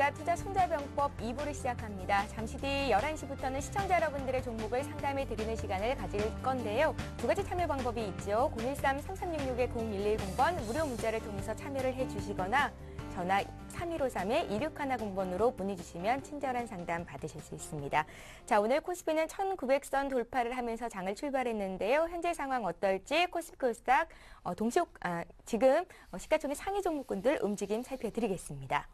안녕하십니까. 투자 손자병법 2부를 시작합니다. 잠시 뒤 11시부터는 시청자 여러분들의 종목을 상담해 드리는 시간을 가질 건데요. 두 가지 참여 방법이 있죠. 013-3366-0110번 무료 문자를 통해서 참여를 해주시거나 전화 3153-2610번으로 보내주시면 친절한 상담 받으실 수 있습니다. 자, 오늘 코스피는 1900선 돌파를 하면서 장을 출발했는데요. 현재 상황 어떨지 코스피 코스닥 지금 시가총액 상위 종목군들 움직임 살펴드리겠습니다.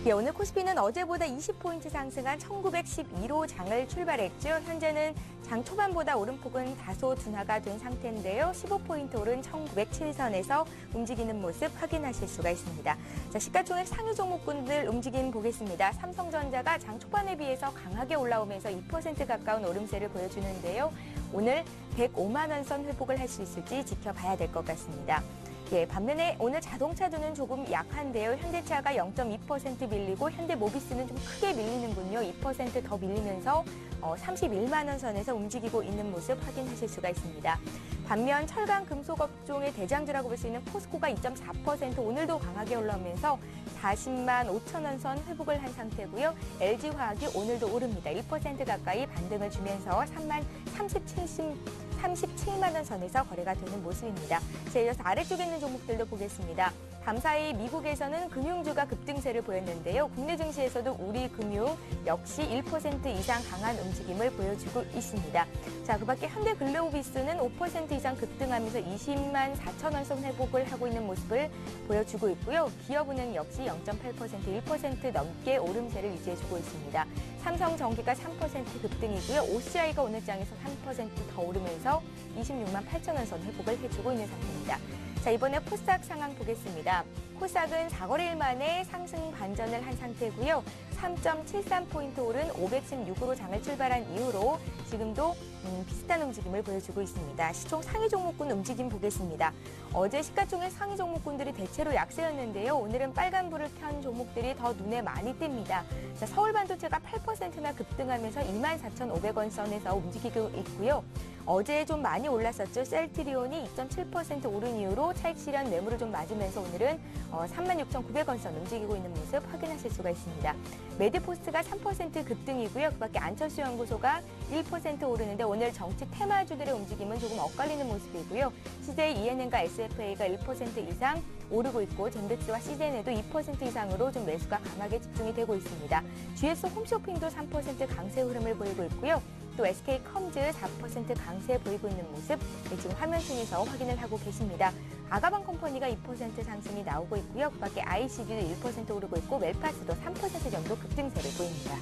예, 오늘 코스피는 어제보다 20포인트 상승한 1912로 장을 출발했죠. 현재는 장 초반보다 오름폭은 다소 둔화가 된 상태인데요. 15포인트 오른 1907선에서 움직이는 모습 확인하실 수가 있습니다. 자, 시가총액 상위 종목군들 움직임 보겠습니다. 삼성전자가 장 초반에 비해서 강하게 올라오면서 2% 가까운 오름세를 보여주는데요. 오늘 105만 원 선 회복을 할 수 있을지 지켜봐야 될 것 같습니다. 예, 반면에 오늘 자동차주는 조금 약한데요. 현대차가 0.2% 밀리고 현대모비스는 좀 크게 밀리는군요. 2% 더 밀리면서 31만 원 선에서 움직이고 있는 모습 확인하실 수가 있습니다. 반면 철강 금속 업종의 대장주라고 볼 수 있는 포스코가 2.4% 오늘도 강하게 올라오면서 40만 5천 원 선 회복을 한 상태고요. LG화학이 오늘도 오릅니다. 1% 가까이 반등을 주면서 37만 원 선에서 거래가 되는 모습입니다. 자, 이어서 아래쪽에 있는 종목들도 보겠습니다. 밤사이 미국에서는 금융주가 급등세를 보였는데요. 국내 증시에서도 우리 금융 역시 1% 이상 강한 움직임을 보여주고 있습니다. 자, 그밖에 현대글로비스는 5% 이상 급등하면서 20만 4천 원 선 회복을 하고 있는 모습을 보여주고 있고요. 기업은행 역시 0.8%, 1% 넘게 오름세를 유지해주고 있습니다. 삼성전기가 3% 급등이고요. OCI가 오늘 장에서 3% 더 오르면서 26만 8천 원 선 회복을 해주고 있는 상태입니다. 자, 이번에 코스닥 상황 보겠습니다. 코스닥은 4거래일 만에 상승 반전을 한 상태고요. 3.73포인트 오른 516으로 장을 출발한 이후로 지금도 비슷한 움직임을 보여주고 있습니다. 시총 상위 종목군 움직임 보겠습니다. 어제 시가총액 상위 종목군들이 대체로 약세였는데요. 오늘은 빨간불을 켠 종목들이 더 눈에 많이 띕니다. 자, 서울반도체가 8%나 급등하면서 24,500원 선에서 움직이고 있고요. 어제 좀 많이 올랐었죠. 셀트리온이 2.7% 오른 이후로 차익 실현 매물을 좀 맞으면서 오늘은 36,900원 선 움직이고 있는 모습 확인하실 수가 있습니다. 메디포스트가 3% 급등이고요. 그밖에 안철수 연구소가 1% 오르는데 오늘 정치 테마주들의 움직임은 조금 엇갈리는 모습이고요. CJ ENM과 SFA가 1% 이상 오르고 있고 젠백스와 CJN에도 2% 이상으로 좀 매수가 강하게 집중이 되고 있습니다. GS 홈쇼핑도 3% 강세 흐름을 보이고 있고요. 또 SK컴즈 4% 강세 보이고 있는 모습 지금 화면 통해서 확인을 하고 계십니다. 아가방 컴퍼니가 2% 상승이 나오고 있고요. 그밖에 ICG도 1% 오르고 있고 웰파스도 3% 정도 급등세를 보입니다.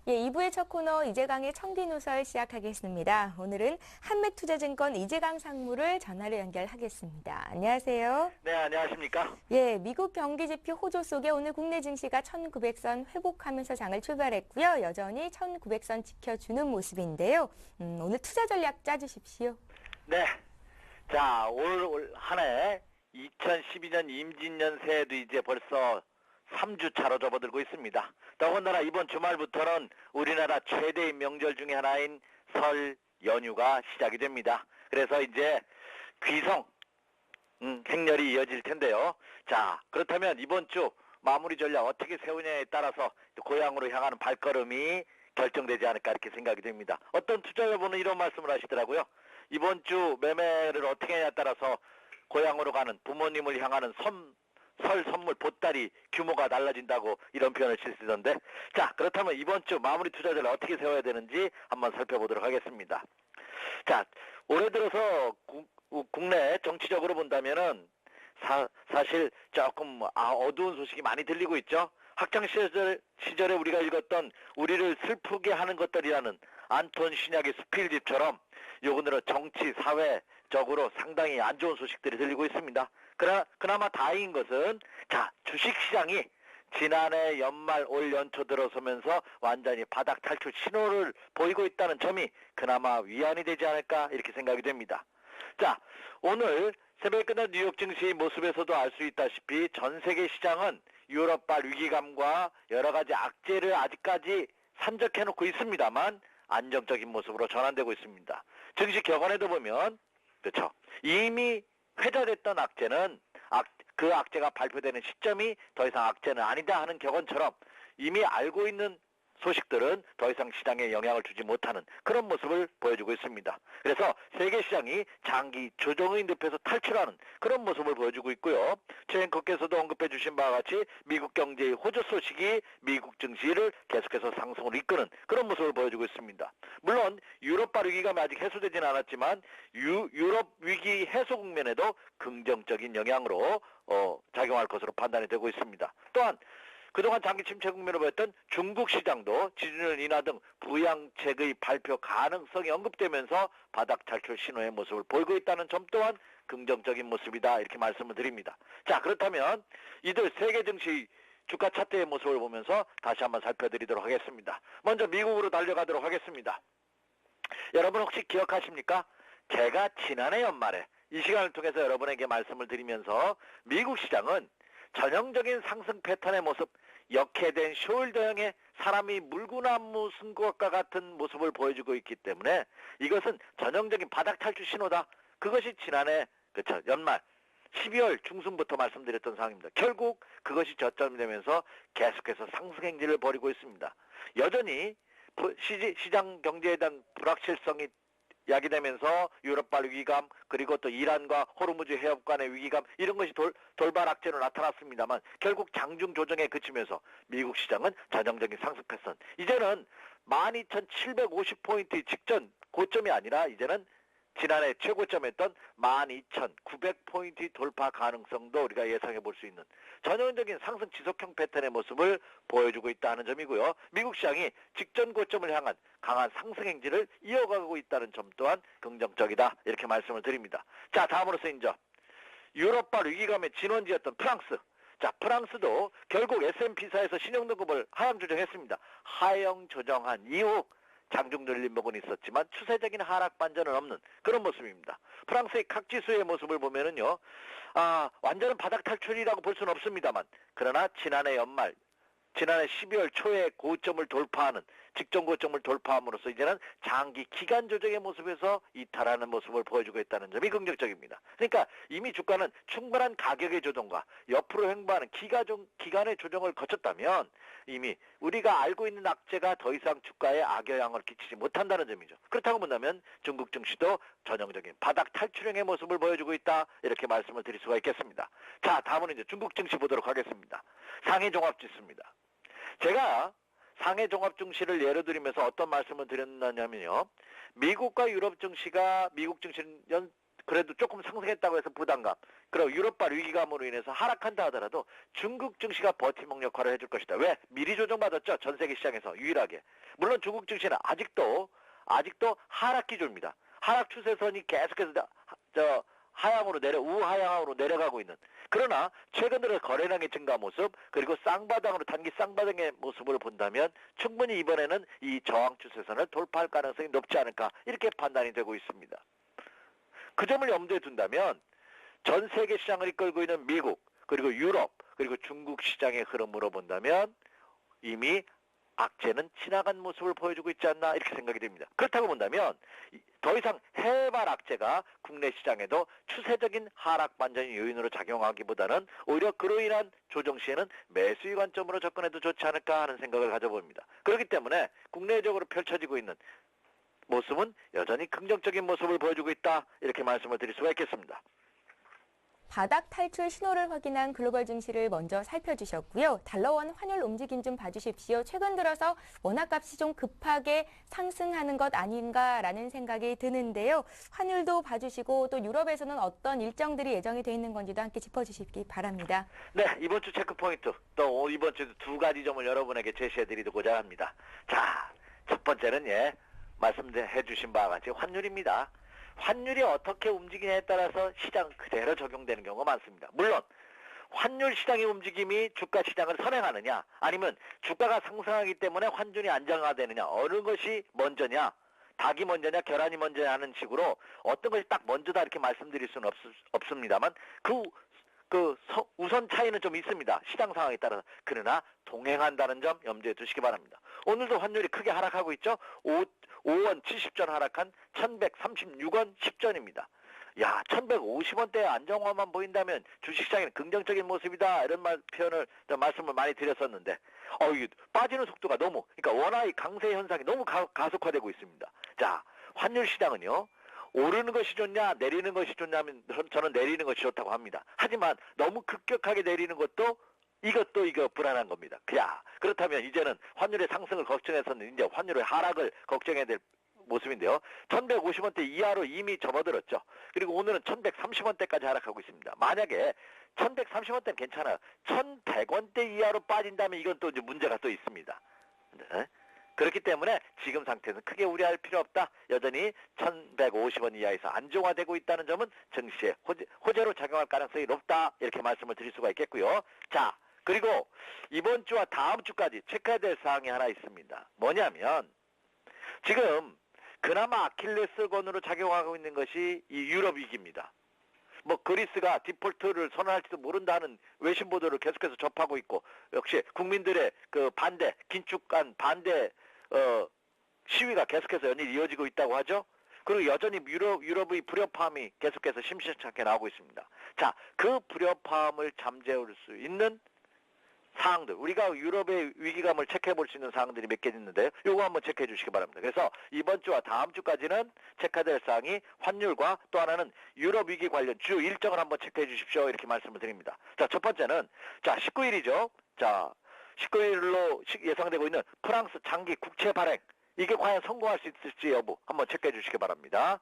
예, 2부의 첫 코너 이재강의 청기누설 시작하겠습니다. 오늘은 한맥투자증권 이재강 상무를 전화로 연결하겠습니다. 안녕하세요. 네, 안녕하십니까? 예, 미국 경기지표 호조 속에 오늘 국내 증시가 1900선 회복하면서 장을 출발했고요. 여전히 1900선 지켜주는 모습인데요. 오늘 투자 전략 짜주십시오. 네. 자, 올 한 해 2012년 임진년 새해도 이제 벌써 3주 차로 접어들고 있습니다. 더군다나 이번 주말부터는 우리나라 최대의 명절 중에 하나인 설 연휴가 시작이 됩니다. 그래서 이제 귀성 행렬이 이어질 텐데요. 자, 그렇다면 이번 주 마무리 전략 어떻게 세우냐에 따라서 고향으로 향하는 발걸음이 결정되지 않을까 이렇게 생각이 됩니다. 어떤 투자 여부는 이런 말씀을 하시더라고요. 이번 주 매매를 어떻게 하냐에 따라서 고향으로 가는 부모님을 향하는 설 선물 보따리 규모가 달라진다고 이런 표현을 쓰시던데, 자, 그렇다면 이번 주 마무리 투자자를 어떻게 세워야 되는지 한번 살펴보도록 하겠습니다. 자, 올해 들어서 국내 정치적으로 본다면은 사실 조금 어두운 소식이 많이 들리고 있죠. 학창 시절에 우리가 읽었던 우리를 슬프게 하는 것들이라는 안톤 시럈의 수필집처럼 요번으로 정치 사회적으로 상당히 안 좋은 소식들이 들리고 있습니다. 그나마 다행인 것은 자, 주식시장이 지난해 연말 올 연초 들어서면서 완전히 바닥 탈출 신호를 보이고 있다는 점이 그나마 위안이 되지 않을까 이렇게 생각이 됩니다. 자, 오늘 새벽에 끝난 뉴욕 증시 모습에서도 알 수 있다시피 전 세계 시장은 유럽발 위기감과 여러 가지 악재를 아직까지 산적해 놓고 있습니다만 안정적인 모습으로 전환되고 있습니다. 증시 격언에도 보면 그렇죠. 이미 회자됐던 악재는 그 악재가 발표되는 시점이 더 이상 악재는 아니다 하는 격언처럼 이미 알고 있는 소식들은 더 이상 시장에 영향을 주지 못하는 그런 모습을 보여주고 있습니다. 그래서 세계 시장이 장기 조정의 늪에서 탈출하는 그런 모습을 보여주고 있고요. 최 앵커께서도 언급해 주신 바와 같이 미국 경제의 호조 소식이 미국 증시를 계속해서 상승으로 이끄는 그런 모습을 보여주고 있습니다. 물론 유럽발 위기감이 아직 해소되지는 않았지만 유럽 위기 해소 국면에도 긍정적인 영향으로 작용할 것으로 판단이 되고 있습니다. 또한 그동안 장기 침체 국면을 보였던 중국 시장도 지준율 인하 등 부양책의 발표 가능성이 언급되면서 바닥 탈출 신호의 모습을 보이고 있다는 점 또한 긍정적인 모습이다 이렇게 말씀을 드립니다. 자, 그렇다면 이들 세계 증시 주가 차트의 모습을 보면서 다시 한번 살펴드리도록 하겠습니다. 먼저 미국으로 달려가도록 하겠습니다. 여러분 혹시 기억하십니까? 제가 지난해 연말에 이 시간을 통해서 여러분에게 말씀을 드리면서 미국 시장은 전형적인 상승 패턴의 모습, 역해된 숄더형의 사람이 물구나무 쓴 것과 같은 모습을 보여주고 있기 때문에 이것은 전형적인 바닥 탈출 신호다. 그것이 지난해 그쵸 연말 12월 중순부터 말씀드렸던 상황입니다. 결국 그것이 저점이 되면서 계속해서 상승 행진을 벌이고 있습니다. 여전히 시장 경제에 대한 불확실성이 야기되면서 유럽발 위기감 그리고 또 이란과 호르무즈 해협 간의 위기감 이런 것이 돌발 악재로 나타났습니다만 결국 장중 조정에 그치면서 미국 시장은 전형적인 상승 패턴 이제는 12,750포인트 직전 고점이 아니라 이제는 지난해 최고점이었던 12,900포인트 돌파 가능성도 우리가 예상해 볼 수 있는 전형적인 상승 지속형 패턴의 모습을 보여주고 있다는 점이고요. 미국 시장이 직전 고점을 향한 강한 상승 행진을 이어가고 있다는 점 또한 긍정적이다 이렇게 말씀을 드립니다. 자, 다음으로서 이제 유럽발 위기감의 진원지였던 프랑스. 자, 프랑스도 결국 S&P사에서 신용등급을 하향 조정했습니다. 하향 조정한 이후 장중 늘린 부분이 있었지만 추세적인 하락 반전은 없는 그런 모습입니다. 프랑스의 각 지수의 모습을 보면은요, 완전한 바닥 탈출이라고 볼 수는 없습니다만, 그러나 지난해 12월 초에 고점을 돌파하는 직전 고점을 돌파함으로써 이제는 장기 기간 조정의 모습에서 이탈하는 모습을 보여주고 있다는 점이 긍정적입니다. 그러니까 이미 주가는 충분한 가격의 조정과 옆으로 횡보하는 기간의 조정을 거쳤다면 이미 우리가 알고 있는 악재가 더 이상 주가에 악영향을 끼치지 못한다는 점이죠. 그렇다고 본다면 중국 증시도 전형적인 바닥 탈출형의 모습을 보여주고 있다 이렇게 말씀을 드릴 수가 있겠습니다. 자, 다음은 이제 중국 증시 보도록 하겠습니다. 상해 종합지수입니다. 제가 상해 종합 증시를 예로 들면서 어떤 말씀을 드렸냐면요. 미국과 유럽 증시가 미국 증시는 그래도 조금 상승했다고 해서 부담감, 그리고 유럽발 위기감으로 인해서 하락한다 하더라도 중국 증시가 버팀목 역할을 해줄 것이다. 왜? 미리 조정받았죠. 전 세계 시장에서 유일하게. 물론 중국 증시는 아직도 하락 기조입니다. 하락 추세선이 계속해서 우하향으로 내려가고 있는. 그러나 최근 들어 거래량의 증가 모습 그리고 단기 쌍바닥의 모습을 본다면 충분히 이번에는 이 저항 추세선을 돌파할 가능성이 높지 않을까 이렇게 판단이 되고 있습니다. 그 점을 염두에 둔다면 전 세계 시장을 이끌고 있는 미국 그리고 유럽 그리고 중국 시장의 흐름으로 본다면 이미 악재는 지나간 모습을 보여주고 있지 않나 이렇게 생각이 됩니다. 그렇다고 본다면 더 이상 해외발 악재가 국내 시장에도 추세적인 하락 반전의 요인으로 작용하기보다는 오히려 그로 인한 조정 시에는 매수의 관점으로 접근해도 좋지 않을까 하는 생각을 가져봅니다. 그렇기 때문에 국내적으로 펼쳐지고 있는 모습은 여전히 긍정적인 모습을 보여주고 있다 이렇게 말씀을 드릴 수가 있겠습니다. 바닥 탈출 신호를 확인한 글로벌 증시를 먼저 살펴주셨고요. 달러원 환율 움직임 좀 봐주십시오. 최근 들어서 원화값이 좀 급하게 상승하는 것 아닌가라는 생각이 드는데요. 환율도 봐주시고 또 유럽에서는 어떤 일정들이 예정이 돼 있는 건지도 함께 짚어주시기 바랍니다. 네, 이번 주 체크포인트 또 이번 주도 두 가지 점을 여러분에게 제시해드리고자 합니다. 자, 첫 번째는 말씀해 주신 바와 같이 환율입니다. 환율이 어떻게 움직이냐에 따라서 시장 그대로 적용되는 경우가 많습니다. 물론 환율 시장의 움직임이 주가 시장을 선행하느냐 아니면 주가가 상승하기 때문에 환율이 안정화되느냐 어느 것이 먼저냐 닭이 먼저냐 계란이 먼저냐 하는 식으로 어떤 것이 딱 먼저다 이렇게 말씀드릴 수는 없습니다만 우선 차이는 좀 있습니다. 시장 상황에 따라서. 그러나 동행한다는 점 염두에 두시기 바랍니다. 오늘도 환율이 크게 하락하고 있죠. 5원 70전 하락한 1136원 10전입니다. 야, 1150원대 안정화만 보인다면 주식시장에는 긍정적인 모습이다. 이런 말씀을 많이 드렸었는데, 이게 빠지는 속도가 너무, 그러니까 원화의 강세 현상이 너무 가속화되고 있습니다. 자, 환율 시장은요, 오르는 것이 좋냐, 내리는 것이 좋냐면 저는 내리는 것이 좋다고 합니다. 하지만 너무 급격하게 내리는 것도 이거 불안한 겁니다. 그렇다면 이제는 환율의 상승을 걱정해서는 이제 환율의 하락을 걱정해야 될 모습인데요. 1150원대 이하로 이미 접어들었죠. 그리고 오늘은 1130원대까지 하락하고 있습니다. 만약에 1130원대는 괜찮아요. 1100원대 이하로 빠진다면 이건 또 이제 문제가 또 있습니다. 네. 그렇기 때문에 지금 상태는 크게 우려할 필요 없다. 여전히 1150원 이하에서 안정화되고 있다는 점은 증시에 호재로 작용할 가능성이 높다. 이렇게 말씀을 드릴 수가 있겠고요. 자, 그리고 이번 주와 다음 주까지 체크해야 될 사항이 하나 있습니다. 뭐냐면 지금 그나마 아킬레스건으로 작용하고 있는 것이 이 유럽 위기입니다. 그리스가 디폴트를 선언할지도 모른다는 외신 보도를 계속해서 접하고 있고, 역시 국민들의 그 반대, 긴축한 반대 시위가 계속해서 연일 이어지고 있다고 하죠. 그리고 여전히 유럽의 불협화음이 계속해서 심심치 않게 나오고 있습니다. 자, 그 불협화음을 잠재울 수 있는 사항들, 우리가 유럽의 위기감을 체크해 볼 수 있는 사항들이 몇 개 있는데요. 요거 한번 체크해 주시기 바랍니다. 그래서 이번 주와 다음 주까지는 체크될 사항이 환율과 또 하나는 유럽 위기 관련 주요 일정을 한번 체크해 주십시오. 이렇게 말씀을 드립니다. 자, 첫 번째는 19일이죠. 자, 19일로 예상되고 있는 프랑스 장기 국채 발행, 이게 과연 성공할 수 있을지 여부 한번 체크해 주시기 바랍니다.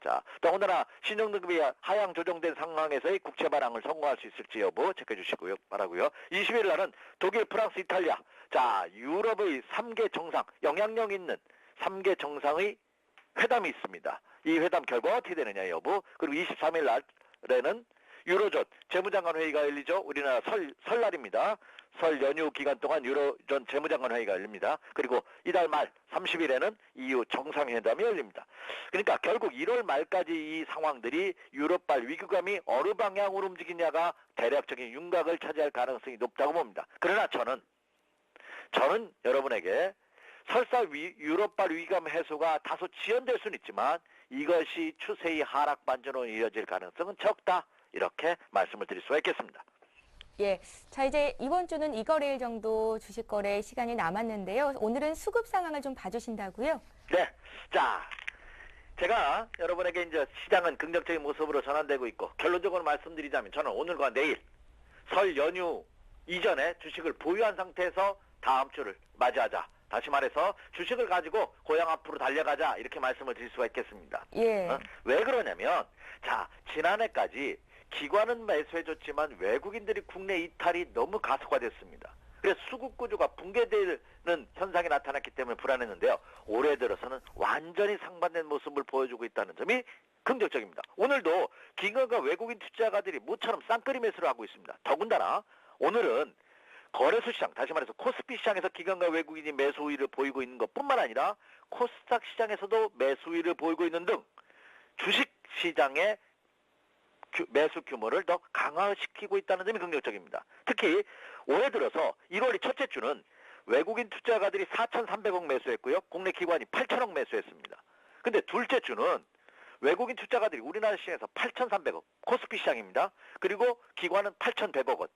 자, 더군다나 신용등급이 하향 조정된 상황에서의 국채 발행을 성공할 수 있을지 여부 체크해 주시고요. 바라고요. 20일 날은 독일, 프랑스, 이탈리아, 자, 유럽의 3개 정상, 영향력 있는 3개 정상의 회담이 있습니다. 이 회담 결과 어떻게 되느냐 여부. 그리고 23일 날에는 유로존 재무장관 회의가 열리죠. 우리나라 설날입니다. 설 연휴 기간 동안 유로존 재무장관 회의가 열립니다. 그리고 이달 말 30일에는 EU 정상회담이 열립니다. 그러니까 결국 1월 말까지 이 상황들이 유럽발 위기감이 어느 방향으로 움직이냐가 대략적인 윤곽을 차지할 가능성이 높다고 봅니다. 그러나 저는 여러분에게 설사 유럽발 위기감 해소가 다소 지연될 수는 있지만 이것이 추세의 하락 반전으로 이어질 가능성은 적다. 이렇게 말씀을 드릴 수가 있겠습니다. 예. 자, 이제 이번 주는 2거래일 정도 주식 거래 시간이 남았는데요. 오늘은 수급 상황을 좀 봐주신다고요? 네. 자, 제가 여러분에게 이제 시장은 긍정적인 모습으로 전환되고 있고, 결론적으로 말씀드리자면 저는 오늘과 내일 설 연휴 이전에 주식을 보유한 상태에서 다음 주를 맞이하자. 다시 말해서 주식을 가지고 고향 앞으로 달려가자. 이렇게 말씀을 드릴 수가 있겠습니다. 예. 왜 그러냐면, 자, 지난해까지 기관은 매수해줬지만 외국인들이 국내 이탈이 너무 가속화됐습니다. 그래서 수급 구조가 붕괴되는 현상이 나타났기 때문에 불안했는데요. 올해 들어서는 완전히 상반된 모습을 보여주고 있다는 점이 긍정적입니다. 오늘도 기관과 외국인 투자가들이 모처럼 쌍끌이 매수를 하고 있습니다. 더군다나 오늘은 거래소 시장, 다시 말해서 코스피 시장에서 기관과 외국인이 매수 우위를 보이고 있는 것뿐만 아니라 코스닥 시장에서도 매수 우위를 보이고 있는 등 주식 시장의 매수 규모를 더 강화시키고 있다는 점이 긍정적입니다. 특히 올해 들어서 1월이 첫째 주는 외국인 투자가들이 4,300억 매수했고요. 국내 기관이 8,000억 매수했습니다. 근데 둘째 주는 외국인 투자가들이 우리나라 시장에서 8,300억, 코스피 시장입니다. 그리고 기관은 8,100억 원.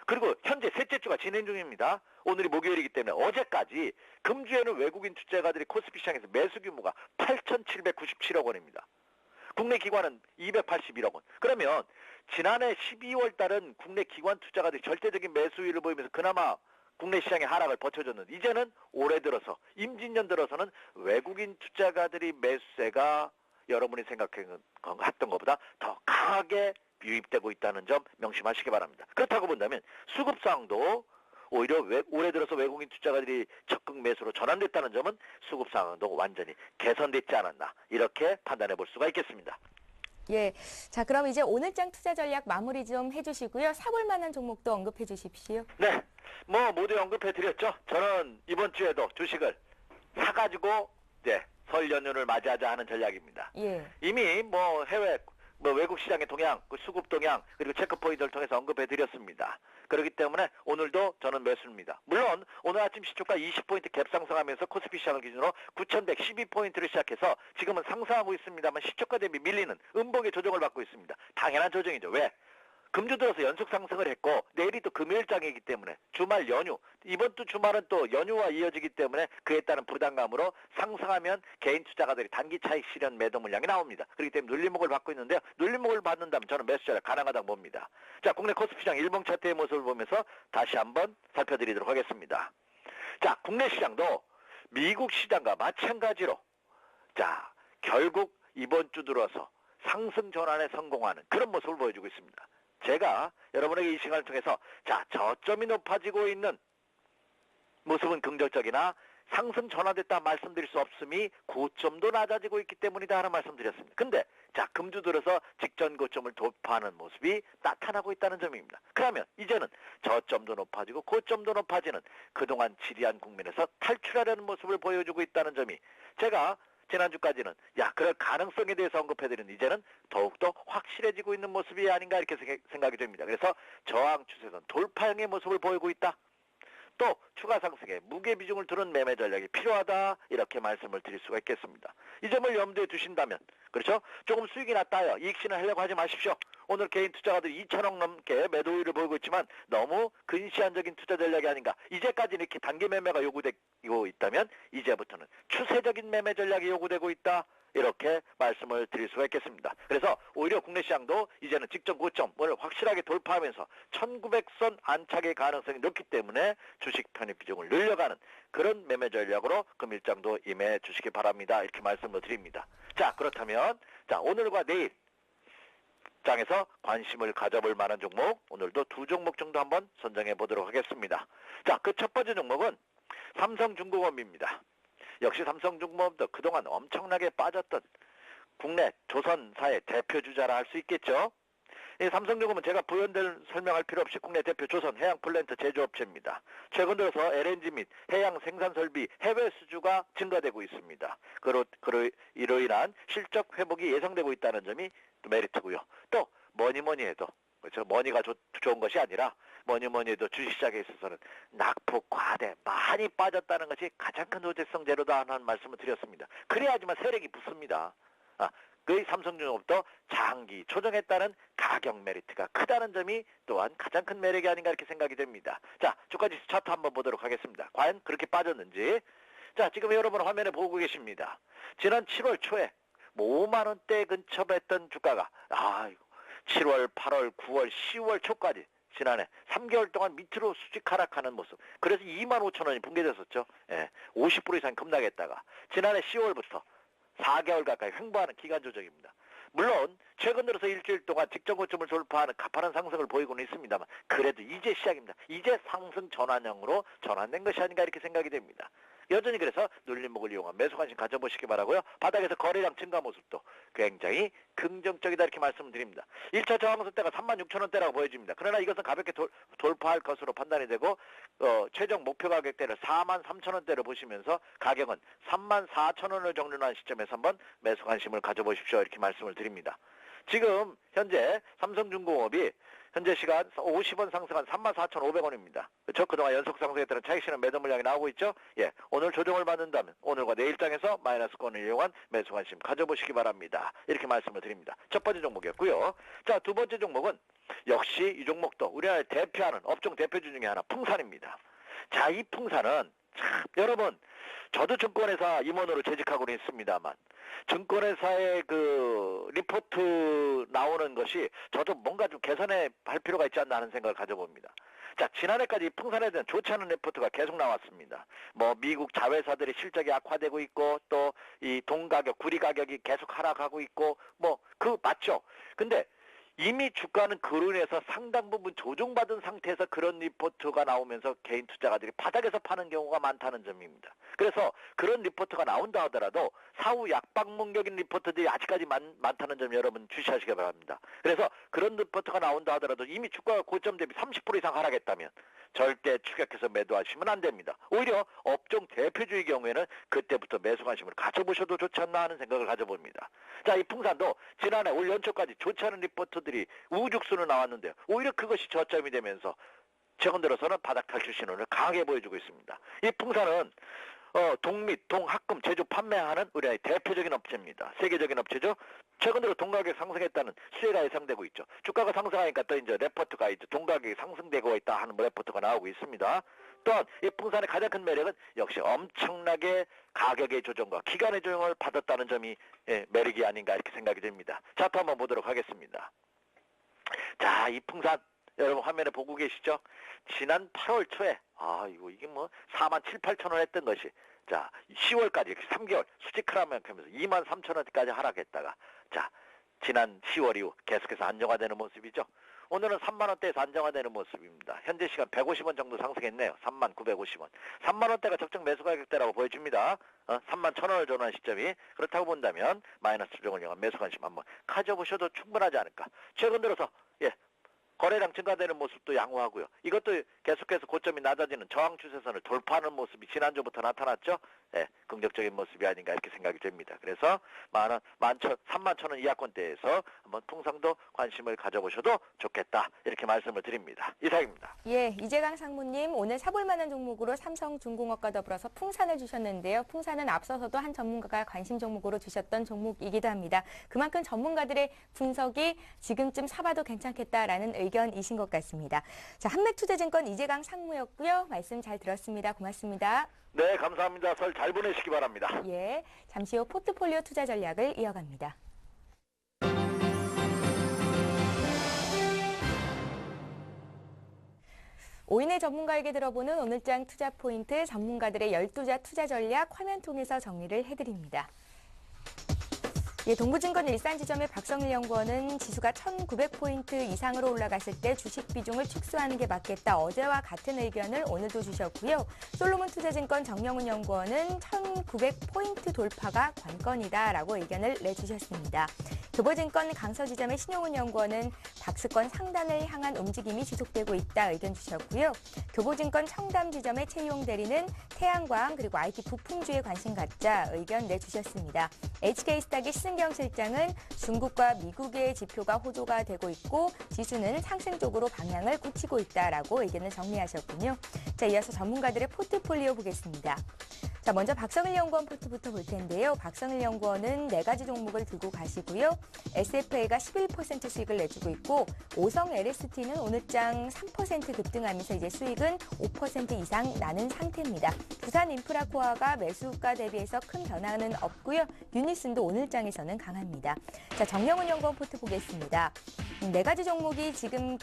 그리고 현재 셋째 주가 진행 중입니다. 오늘이 목요일이기 때문에 어제까지 금주에는 외국인 투자가들이 코스피 시장에서 매수 규모가 8,797억 원입니다. 국내 기관은 281억 원. 그러면 지난해 12월 달은 국내 기관 투자가들이 절대적인 매수율을 보이면서 그나마 국내 시장의 하락을 버텨줬는데, 이제는 올해 들어서 임진년 들어서는 외국인 투자가들이 매수세가 여러분이 생각했던 것보다 더 강하게 유입되고 있다는 점 명심하시기 바랍니다. 그렇다고 본다면 수급상도 오히려 올해 들어서 외국인 투자가들이 적극 매수로 전환됐다는 점은 수급 상황도 완전히 개선됐지 않았나, 이렇게 판단해 볼 수가 있겠습니다. 예. 자, 그럼 이제 오늘장 투자 전략 마무리 좀 해주시고요. 사볼 만한 종목도 언급해 주십시오. 네. 모두 언급해 드렸죠. 저는 이번 주에도 주식을 사가지고 이제 설 연휴를 맞이하자 하는 전략입니다. 예. 이미 해외 뭐 외국 시장의 동향, 그 수급 동향, 그리고 체크 포인트를 통해서 언급해 드렸습니다. 그렇기 때문에 오늘도 저는 매수입니다. 물론 오늘 아침 시초가 20포인트 갭 상승하면서 코스피 시장을 기준으로 9,112포인트를 시작해서 지금은 상승하고 있습니다만 시초가 대비 밀리는 음봉의 조정을 받고 있습니다. 당연한 조정이죠. 왜? 금주 들어서 연속 상승을 했고 내일이 또 금요일장이기 때문에 주말 연휴, 이번 주 주말은 또 연휴와 이어지기 때문에 그에 따른 부담감으로 상승하면 개인 투자가들이 단기 차익 실현 매도 물량이 나옵니다. 그렇기 때문에 눌림목을 받고 있는데요. 눌림목을 받는다면 저는 매수 전략 가능하다고 봅니다. 자, 국내 코스피 시장 일봉 차트의 모습을 보면서 다시 한번 살펴드리도록 하겠습니다. 자, 국내 시장도 미국 시장과 마찬가지로 자, 결국 이번 주 들어서 상승 전환에 성공하는 그런 모습을 보여주고 있습니다. 제가 여러분에게 이 시간을 통해서 자, 저점이 높아지고 있는 모습은 긍정적이나 상승 전환됐다 말씀드릴 수 없음이 고점도 낮아지고 있기 때문이다 하는 말씀드렸습니다. 근데 자, 금주 들어서 직전 고점을 돌파하는 모습이 나타나고 있다는 점입니다. 그러면 이제는 저점도 높아지고 고점도 높아지는 그동안 지리한 국면에서 탈출하려는 모습을 보여주고 있다는 점이 제가 지난주까지는 그럴 가능성에 대해서 언급해드리는 이제는 더욱더 확실해지고 있는 모습이 아닌가 이렇게 생각이 됩니다. 그래서 저항 추세선 돌파형의 모습을 보이고 있다. 또 추가 상승에 무게 비중을 두는 매매 전략이 필요하다 이렇게 말씀을 드릴 수가 있겠습니다. 이 점을 염두에 두신다면 그렇죠? 조금 수익이 났다요. 이익 실현하려고 하지 마십시오. 오늘 개인 투자가들이 2천억 넘게 매도 우위를 보이고 있지만 너무 근시안적인 투자 전략이 아닌가. 이제까지 이렇게 단기 매매가 요구되고 있다면 이제부터는 추세적인 매매 전략이 요구되고 있다. 이렇게 말씀을 드릴 수가 있겠습니다. 그래서 오히려 국내 시장도 이제는 직전 고점을 확실하게 돌파하면서 1900선 안착의 가능성이 높기 때문에 주식 편입 비중을 늘려가는 그런 매매 전략으로 금일장도 임해 주시기 바랍니다. 이렇게 말씀을 드립니다. 자, 그렇다면 자, 오늘과 내일 장에서 관심을 가져볼 만한 종목 오늘도 두 종목 정도 한번 선정해 보도록 하겠습니다. 자, 그 첫 번째 종목은 삼성중공업입니다. 역시 삼성중공업도 그동안 엄청나게 빠졌던 국내 조선사의 대표주자라 할 수 있겠죠. 이 삼성중공업은 제가 부연될 설명할 필요 없이 국내 대표 조선 해양 플랜트 제조업체입니다. 최근 들어서 LNG 및 해양 생산 설비 해외 수주가 증가되고 있습니다. 이로 인한 실적 회복이 예상되고 있다는 점이 메리트고요. 또 뭐니 해도 그렇죠. 머니가 좋은 것이 아니라 뭐니 해도 주식시장에 있어서는 낙폭 과대 많이 빠졌다는 것이 가장 큰 호재성 재료다 하는 말씀을 드렸습니다. 그래야지만 세력이 붙습니다. 그 삼성중공업도 장기 조정했다는 가격 메리트가 크다는 점이 또한 가장 큰 매력이 아닌가 이렇게 생각이 됩니다. 자, 주가지 차트 한번 보도록 하겠습니다. 과연 그렇게 빠졌는지. 자, 지금 여러분 화면에 보고 계십니다. 지난 7월 초에 5만 원대 근처에 했던 주가가 7월, 8월, 9월, 10월 초까지 지난해 3개월 동안 밑으로 수직 하락하는 모습. 그래서 2만 5천 원이 붕괴됐었죠. 50% 이상 급락했다가 지난해 10월부터 4개월 가까이 횡보하는 기간 조정입니다. 물론 최근 들어서 일주일 동안 직전 고점을 돌파하는 가파른 상승을 보이고는 있습니다만 그래도 이제 시작입니다. 이제 상승 전환형으로 전환된 것이 아닌가 이렇게 생각이 됩니다. 여전히 그래서 눌림목을 이용한 매수 관심 가져보시기 바라고요. 바닥에서 거래량 증가 모습도 굉장히 긍정적이다 이렇게 말씀드립니다. 1차 저항선 때가 36,000원대라고 보여집니다. 그러나 이것은 가볍게 돌파할 것으로 판단이 되고 최종 목표 가격대를 43,000원대로 보시면서 가격은 34,000원을 정리한 시점에서 한번 매수 관심을 가져보십시오 이렇게 말씀을 드립니다. 지금 현재 삼성중공업이 현재 시간 50원 상승한 34,500원입니다. 그렇죠? 그동안 연속 상승에 따른 차익 실현 매도 물량이 나오고 있죠? 오늘 조정을 받는다면 오늘과 내일장에서 마이너스권을 이용한 매수 관심 가져보시기 바랍니다. 이렇게 말씀을 드립니다. 첫 번째 종목이었고요. 자, 두 번째 종목은 역시 이 종목도 우리나라를 대표하는 업종 대표주 중에 하나 풍산입니다. 자, 이 풍산은 참 여러분 저도 증권회사 임원으로 재직하고는 있습니다만 증권회사의 그 리포트 나오는 것이 저도 뭔가 좀 개선해 할 필요가 있지 않나 하는 생각을 가져봅니다. 자, 지난해까지 풍산에 대한 좋지 않은 리포트가 계속 나왔습니다. 미국 자회사들의 실적이 악화되고 있고 또 이 동 가격, 구리 가격이 계속 하락하고 있고 맞죠? 근데 이미 주가는 그로 인해서 상당 부분 조정받은 상태에서 그런 리포트가 나오면서 개인 투자가들이 바닥에서 파는 경우가 많다는 점입니다. 그래서 그런 리포트가 나온다 하더라도 사후 약방문격인 리포트들이 아직까지 많다는 점 여러분 주시하시기 바랍니다. 그래서 그런 리포트가 나온다 하더라도 이미 주가가 고점 대비 30% 이상 하락했다면 절대 추격해서 매도하시면 안 됩니다. 오히려 업종 대표주의 경우에는 그때부터 매수 관심을 가져보셔도 좋지 않나 하는 생각을 가져봅니다. 자, 이 풍산도 지난해 올 연초까지 좋지 않은 리포트들이 우죽순으로 나왔는데요. 오히려 그것이 저점이 되면서 최근 들어서는 바닥 탈출 신호를 강하게 보여주고 있습니다. 이 풍산은 동밑, 동학금 제조 판매하는 우리나라의 대표적인 업체입니다. 세계적인 업체죠. 최근 들어 동가격 상승했다는 수혜가 예상되고 있죠. 주가가 상승하니까 또 이제 레포트가 이제 동가격이 상승되고 있다 하는 레포트가 나오고 있습니다. 또한 이 풍산의 가장 큰 매력은 역시 엄청나게 가격의 조정과 기간의 조정을 받았다는 점이 매력이 아닌가 이렇게 생각이 됩니다. 차트 한번 보도록 하겠습니다. 자, 이 풍산 여러분 화면에 보고 계시죠? 지난 8월 초에 이게 뭐 4만 7, 8천 원 했던 것이 자 10월까지 3개월 수직하라면 하면서 2만 3천 원까지 하락했다가 자 지난 10월 이후 계속해서 안정화되는 모습이죠. 오늘은 3만 원대에서 안정화되는 모습입니다. 현재 시간 150원 정도 상승했네요. 3만 950원. 3만 원대가 적정 매수 가격대라고 보여집니다. 3만 1,000원을 전환 시점이 그렇다고 본다면 마이너스 조정을 향한 매수 관심 한번 가져보셔도 충분하지 않을까. 최근 들어서 거래량 증가되는 모습도 양호하고요. 이것도 계속해서 고점이 낮아지는 저항 추세선을 돌파하는 모습이 지난주부터 나타났죠. 긍정적인 모습이 아닌가 이렇게 생각이 됩니다. 그래서 31,000원 이하권대에서 한번 풍산도 관심을 가져보셔도 좋겠다 이렇게 말씀을 드립니다. 이상입니다. 예, 이재강 상무님 오늘 사볼 만한 종목으로 삼성중공업과 더불어서 풍산을 주셨는데요. 풍산은 앞서서도 한 전문가가 관심 종목으로 주셨던 종목이기도 합니다. 그만큼 전문가들의 분석이 지금쯤 사봐도 괜찮겠다라는 의견이신 것 같습니다. 자, 한맥투자증권 이재강 상무였고요. 말씀 잘 들었습니다. 고맙습니다. 네, 감사합니다. 설 잘 보내시기 바랍니다. 예, 잠시 후 포트폴리오 투자 전략을 이어갑니다. 오인의 전문가에게 들어보는 오늘장 투자 포인트 전문가들의 12자 투자 전략 화면 통해서 정리를 해드립니다. 예, 동부증권 일산지점의 박성일 연구원은 지수가 1,900포인트 이상으로 올라갔을 때 주식 비중을 축소하는 게 맞겠다. 어제와 같은 의견을 오늘도 주셨고요. 솔로몬 투자증권 정명훈 연구원은 1,900포인트 돌파가 관건이다라고 의견을 내주셨습니다. 교보증권 강서지점의 신용훈 연구원은 박스권 상단을 향한 움직임이 지속되고 있다 의견 주셨고요. 교보증권 청담지점의 최용 대리는 태양광 그리고 IT 부품주에 관심 갖자 의견 내주셨습니다. HK스탁의 신승경 실장은 중국과 미국의 지표가 호조가 되고 있고 지수는 상승 쪽으로 방향을 굳히고 있다라고 의견을 정리하셨군요. 자, 이어서 전문가들의 포트폴리오 보겠습니다. 자, 먼저 박성일 연구원 포트부터 볼 텐데요. 박성일 연구원은 4가지 종목을 들고 가시고요. SFA가 11% 수익을 내주고 있고 오성 LST는 오늘장 3% 급등하면서 이제 수익은 5% 이상 나는 상태입니다. 부산 인프라코어가 매수가 대비해서 큰 변화는 없고요. 유니슨도 오늘장에서는 강합니다. 자, 정명훈 연구원 포트 보겠습니다. 4가지 종목이 지금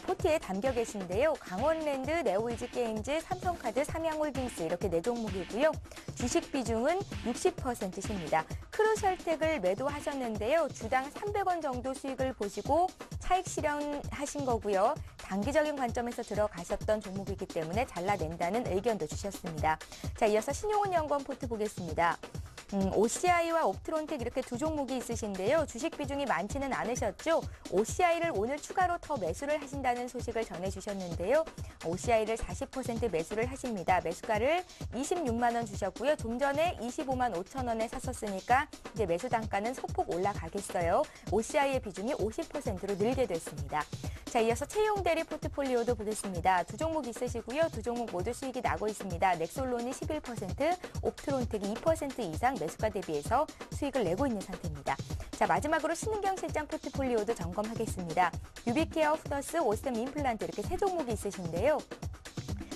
포트에 담겨 계신데요. 강원랜드, 네오이즈게임즈, 삼성카드, 삼양홀딩스 이렇게 4종목이고요. 주식 비중은 60%십니다. 크루셜텍을 매도하셨는데요. 주당 300원 정도 수익을 보시고 차익 실현하신 거고요. 단기적인 관점에서 들어가셨던 종목이기 때문에 잘라낸다는 의견도 주셨습니다. 자, 이어서 신용훈 연구원 포트 보겠습니다. OCI와 옵트론텍 이렇게 두 종목이 있으신데요. 주식 비중이 많지는 않으셨죠. OCI를 오늘 추가로 더 매수를 하신다는 소식을 전해주셨는데요. OCI를 40% 매수를 하십니다. 매수가를 26만 원 주셨고요. 좀 전에 25만 5천 원에 샀었으니까 이제 매수 단가는 소폭 올라가겠어요. OCI의 비중이 50%로 늘게 됐습니다. 자, 이어서 채용 대리 포트폴리오도 보겠습니다. 두 종목 있으시고요. 두 종목 모두 수익이 나고 있습니다. 넥솔론이 11%, 옵트론텍이 2% 이상 매수가 대비해서 수익을 내고 있는 상태입니다. 자, 마지막으로 신은경 실장 포트폴리오도 점검하겠습니다. 유비케어, 후더스, 오스템 임플란트 이렇게 세 종목이 있으신데요.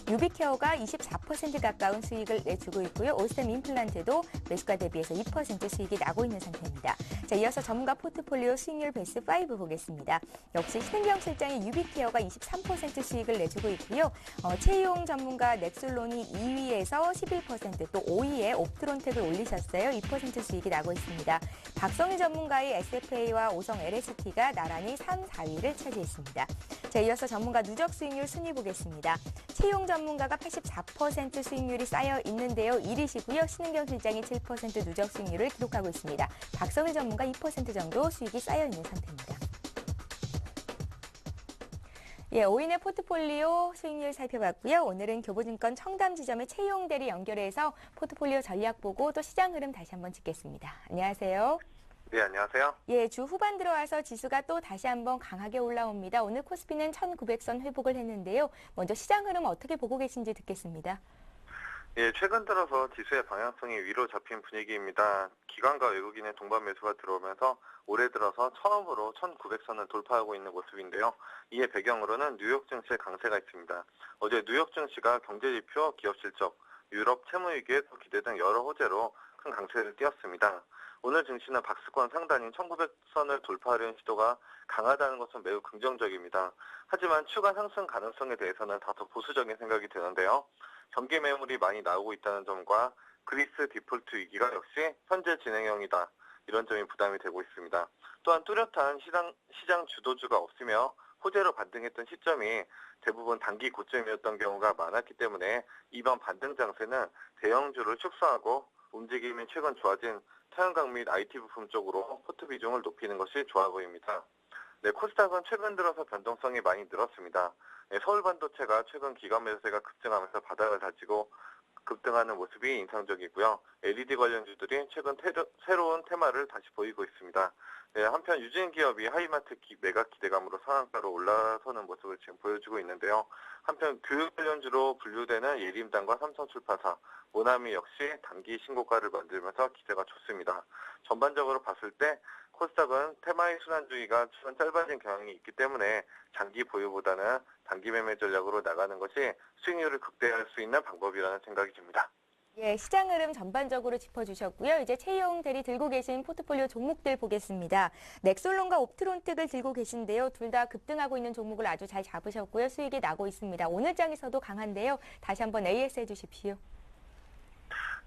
유비케어가 24% 가까운 수익을 내주고 있고요. 오스템 임플란트도 매수가 대비해서 2% 수익이 나고 있는 상태입니다. 자, 이어서 전문가 포트폴리오 수익률 베스트 5 보겠습니다. 역시 신은경 실장의 유비케어가 23% 수익을 내주고 있고요. 채용 전문가 넥솔론이 2위에서 11%, 또 5위에 옵트론텍을 올리셨어요. 2% 수익이 나고 있습니다. 박성희 전문가의 SFA와 오성 LST가 나란히 3, 4위를 차지했습니다. 자, 이어서 전문가 누적 수익률 순위 보겠습니다. 채용 전문가가 84% 수익률이 쌓여 있는데요. 1위시고요. 신은경 실장이 7% 누적 수익률을 기록하고 있습니다. 박성희 전문가 2% 정도 수익이 쌓여 있는 상태입니다. 예, 오인의 포트폴리오 수익률 살펴봤고요. 오늘은 교보증권 청담 지점의 최희용 대리 연결해서 포트폴리오 전략 보고 또 시장 흐름 다시 한번 짚겠습니다. 안녕하세요. 네, 안녕하세요. 예, 주 후반 들어와서 지수가 또 다시 한번 강하게 올라옵니다. 오늘 코스피는 1900선 회복을 했는데요. 먼저 시장 흐름 어떻게 보고 계신지 듣겠습니다. 예, 최근 들어서 지수의 방향성이 위로 잡힌 분위기입니다. 기관과 외국인의 동반 매수가 들어오면서 올해 들어서 처음으로 1900선을 돌파하고 있는 모습인데요. 이에 배경으로는 뉴욕 증시의 강세가 있습니다. 어제 뉴욕 증시가 경제지표, 기업 실적, 유럽 채무위기에 기대 등 여러 호재로 큰 강세를 띄었습니다. 오늘 증시는 박스권 상단인 1900선을 돌파하려는 시도가 강하다는 것은 매우 긍정적입니다. 하지만 추가 상승 가능성에 대해서는 다소 보수적인 생각이 드는데요. 경기 매물이 많이 나오고 있다는 점과 그리스 디폴트 위기가 역시 현재 진행형이다. 이런 점이 부담이 되고 있습니다. 또한 뚜렷한 시장 주도주가 없으며 호재로 반등했던 시점이 대부분 단기 고점이었던 경우가 많았기 때문에 이번 반등 장세는 대형주를 축소하고 움직임이 최근 좋아진 태양광 및 IT 부품 쪽으로 포트 비중을 높이는 것이 좋아 보입니다. 네, 코스닥은 최근 들어서 변동성이 많이 늘었습니다. 네, 서울 반도체가 최근 기관 매수세가 급증하면서 바닥을 다지고 급등하는 모습이 인상적이고요. LED 관련주들이 최근 새로운 테마를 다시 보이고 있습니다. 네, 한편 유진 기업이 하이마트 매각 기대감으로 상한가로 올라서는 모습을 지금 보여주고 있는데요. 한편 교육 관련주로 분류되는 예림당과 삼성출판사, 모나미 역시 단기 신고가를 만들면서 기대가 좋습니다. 전반적으로 봤을 때 코스닥은 테마의 순환주의가 최근 짧아진 경향이 있기 때문에 장기 보유보다는 단기 매매 전략으로 나가는 것이 수익률을 극대화할 수 있는 방법이라는 생각이 듭니다. 예, 시장 흐름 전반적으로 짚어주셨고요. 이제 최희용 대리 들고 계신 포트폴리오 종목들 보겠습니다. 넥솔론과 옵트론틱을 들고 계신데요. 둘 다 급등하고 있는 종목을 아주 잘 잡으셨고요. 수익이 나고 있습니다. 오늘 장에서도 강한데요. 다시 한번 AS 해주십시오.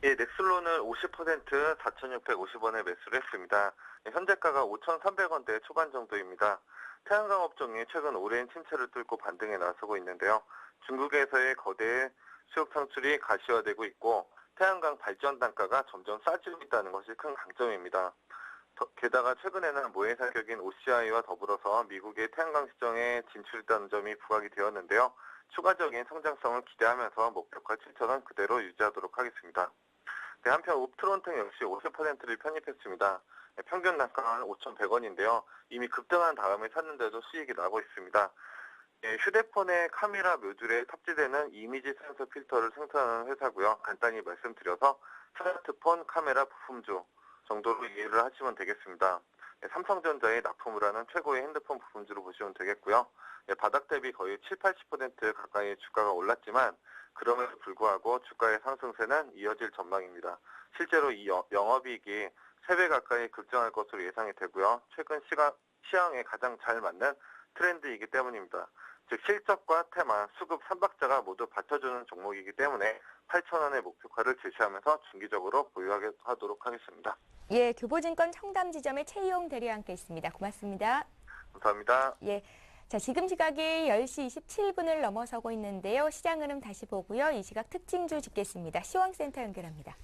예, 넥슬론은 50% 4,650원에 매수를 했습니다. 현재가가 5,300원대 초반 정도입니다. 태양광 업종이 최근 오랜 침체를 뚫고 반등에 나서고 있는데요. 중국에서의 거대 수요 창출이 가시화되고 있고 태양광 발전 단가가 점점 싸지고 있다는 것이 큰 강점입니다. 게다가 최근에는 모해사 격인 OCI와 더불어서 미국의 태양광 시장에 진출했다는 점이 부각이 되었는데요. 추가적인 성장성을 기대하면서 목표가 7,000원 그대로 유지하도록 하겠습니다. 네, 한편 옵트론텍 역시 50%를 편입했습니다. 네, 평균 단가는 5,100원인데요. 이미 급등한 다음에 샀는데도 수익이 나고 있습니다. 네, 휴대폰의 카메라 모듈에 탑재되는 이미지 센서 필터를 생산하는 회사고요. 간단히 말씀드려서 스마트폰 카메라 부품주 정도로 이해를 하시면 되겠습니다. 네, 삼성전자의 납품을 하는 최고의 핸드폰 부품주로 보시면 되겠고요. 네, 바닥 대비 거의 70-80% 가까이 주가가 올랐지만 그럼에도 불구하고 주가의 상승세는 이어질 전망입니다. 실제로 이 영업이익이 3배 가까이 급증할 것으로 예상이 되고요. 최근 시황에 가장 잘 맞는 트렌드이기 때문입니다. 즉 실적과 테마, 수급 3박자가 모두 받쳐주는 종목이기 때문에 8,000원의 목표가를 제시하면서 중기적으로 보유하도록 하겠습니다. 예, 교보증권 청담 지점의 최희용 대리와 함께 있습니다. 고맙습니다. 감사합니다. 예. 자, 지금 시각이 10시 27분을 넘어서고 있는데요. 시장 흐름 다시 보고요. 이 시각 특징주 짚겠습니다. 시황센터 연결합니다.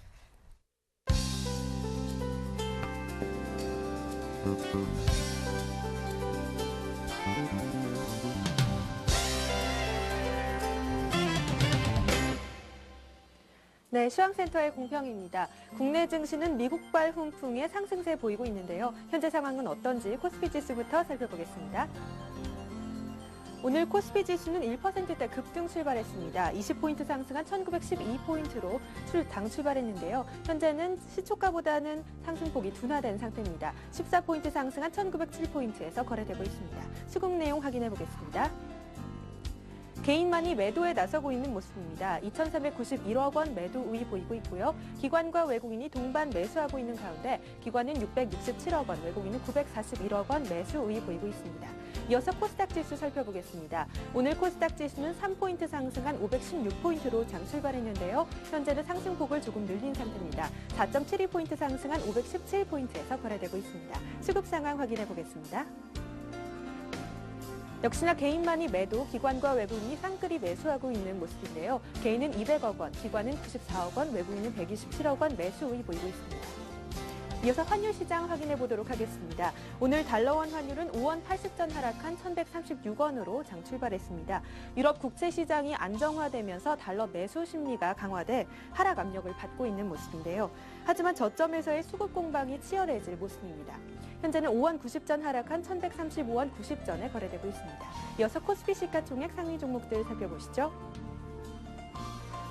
네, 시황센터의 공평입니다. 국내 증시는 미국발 훈풍의 상승세 보이고 있는데요. 현재 상황은 어떤지 코스피 지수부터 살펴보겠습니다. 오늘 코스피 지수는 1%대 급등 출발했습니다. 20포인트 상승한 1912포인트로 당 출발했는데요. 현재는 시초가보다는 상승폭이 둔화된 상태입니다. 14포인트 상승한 1907포인트에서 거래되고 있습니다. 수급 내용 확인해 보겠습니다. 개인만이 매도에 나서고 있는 모습입니다. 2,391억 원 매도 우위 보이고 있고요. 기관과 외국인이 동반 매수하고 있는 가운데 기관은 667억 원, 외국인은 941억 원 매수 우위 보이고 있습니다. 이어서 코스닥 지수 살펴보겠습니다. 오늘 코스닥 지수는 3포인트 상승한 516포인트로 장 출발했는데요. 현재는 상승폭을 조금 늘린 상태입니다. 4.72포인트 상승한 517포인트에서 거래되고 있습니다. 수급 상황 확인해 보겠습니다. 역시나 개인만이 매도, 기관과 외국인이 쌍끌이 매수하고 있는 모습인데요. 개인은 200억 원, 기관은 94억 원, 외국인은 127억 원 매수 우위 보이고 있습니다. 이어서 환율 시장 확인해 보도록 하겠습니다. 오늘 달러원 환율은 5원 80전 하락한 1,136원으로 장 출발했습니다. 유럽 국채 시장이 안정화되면서 달러 매수 심리가 강화돼 하락 압력을 받고 있는 모습인데요. 하지만 저점에서의 수급 공방이 치열해질 모습입니다. 현재는 5원 90전 하락한 1,135원 90전에 거래되고 있습니다. 이어서 코스피 시가총액 상위 종목들 살펴보시죠.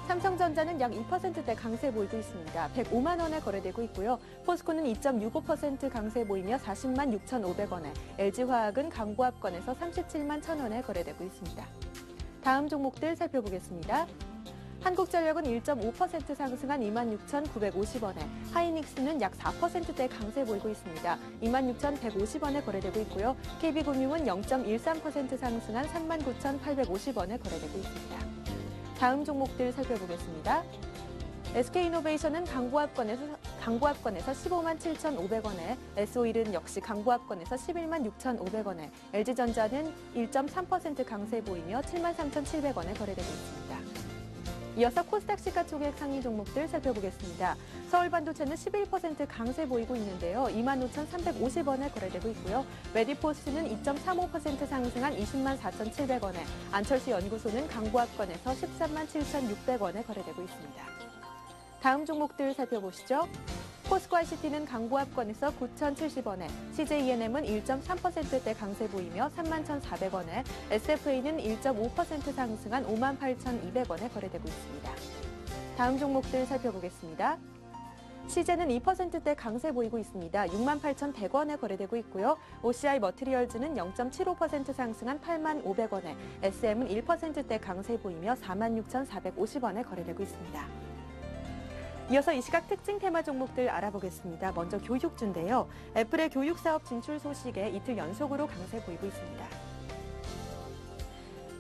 삼성전자는 약 2%대 강세 보이고 있습니다. 105만 원에 거래되고 있고요. 포스코는 2.65% 강세 보이며 40만 6,500원에, LG화학은 강보합권에서 37만 1,000원에 거래되고 있습니다. 다음 종목들 살펴보겠습니다. 한국전력은 1.5% 상승한 26,950원에, 하이닉스는 약 4%대 강세 보이고 있습니다. 26,150원에 거래되고 있고요. KB금융은 0.13% 상승한 39,850원에 거래되고 있습니다. 다음 종목들 살펴보겠습니다. SK이노베이션은 강보합권에서 15만 7,500원에, S-오일은 역시 강보합권에서 11만 6,500원에, LG전자는 1.3% 강세 보이며 7만 3,700원에 거래되고 있습니다. 이어서 코스닥 시가총액 상위 종목들 살펴보겠습니다. 서울반도체는 11% 강세 보이고 있는데요. 25,350원에 거래되고 있고요. 메디포스는 2.35% 상승한 20만 4,700원에, 안철수 연구소는 강보합권에서 13만 7,600원에 거래되고 있습니다. 다음 종목들 살펴보시죠. 포스코ICT는 강보합권에서 9,070원에, CJENM은 1.3%대 강세 보이며 31,400원에, SFA는 1.5% 상승한 58,200원에 거래되고 있습니다. 다음 종목들 살펴보겠습니다. 시제는 2%대 강세 보이고 있습니다. 68,100원에 거래되고 있고요. OCI 머티리얼즈는 0.75% 상승한 85,500원에, SM은 1%대 강세 보이며 46,450원에 거래되고 있습니다. 이어서 이 시각 특징 테마 종목들 알아보겠습니다. 먼저 교육주인데요. 애플의 교육 사업 진출 소식에 이틀 연속으로 강세 보이고 있습니다.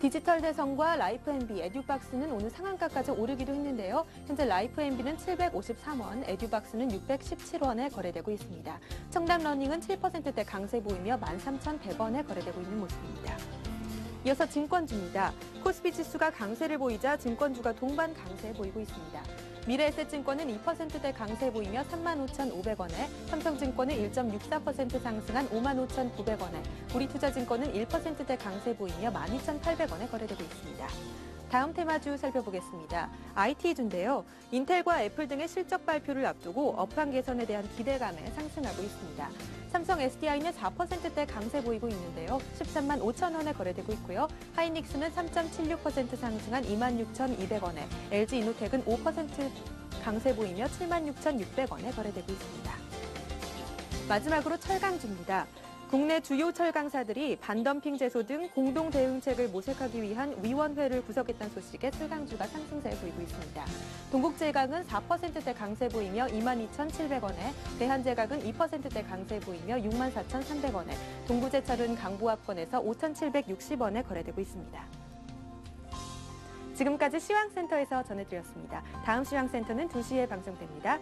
디지털 대성과 라이프 MB, 에듀박스는 오늘 상한가까지 오르기도 했는데요. 현재 라이프 MB는 753원, 에듀박스는 617원에 거래되고 있습니다. 청담러닝은 7%대 강세 보이며 13,100원에 거래되고 있는 모습입니다. 이어서 증권주입니다. 코스피 지수가 강세를 보이자 증권주가 동반 강세 보이고 있습니다. 미래에셋증권은 2%대 강세 보이며 35,500원에, 삼성증권은 1.64% 상승한 55,900원에, 우리투자증권은 1%대 강세 보이며 12,800원에 거래되고 있습니다. 다음 테마주 살펴보겠습니다. IT주인데요. 인텔과 애플 등의 실적 발표를 앞두고 업황 개선에 대한 기대감에 상승하고 있습니다. 삼성 SDI는 4%대 강세 보이고 있는데요. 13만 5천 원에 거래되고 있고요. 하이닉스는 3.76% 상승한 26,200원에, LG이노텍은 5% 강세 보이며 76,600원에 거래되고 있습니다. 마지막으로 철강주입니다. 국내 주요 철강사들이 반덤핑 제소 등 공동 대응책을 모색하기 위한 위원회를 구성했다는 소식에 철강주가 상승세 보이고 있습니다. 동국제강은 4%대 강세 보이며 22,700원에, 대한제강은 2%대 강세 보이며 64,300원에, 동부제철은 강보합권에서 5,760원에 거래되고 있습니다. 지금까지 시황센터에서 전해드렸습니다. 다음 시황센터는 2시에 방송됩니다.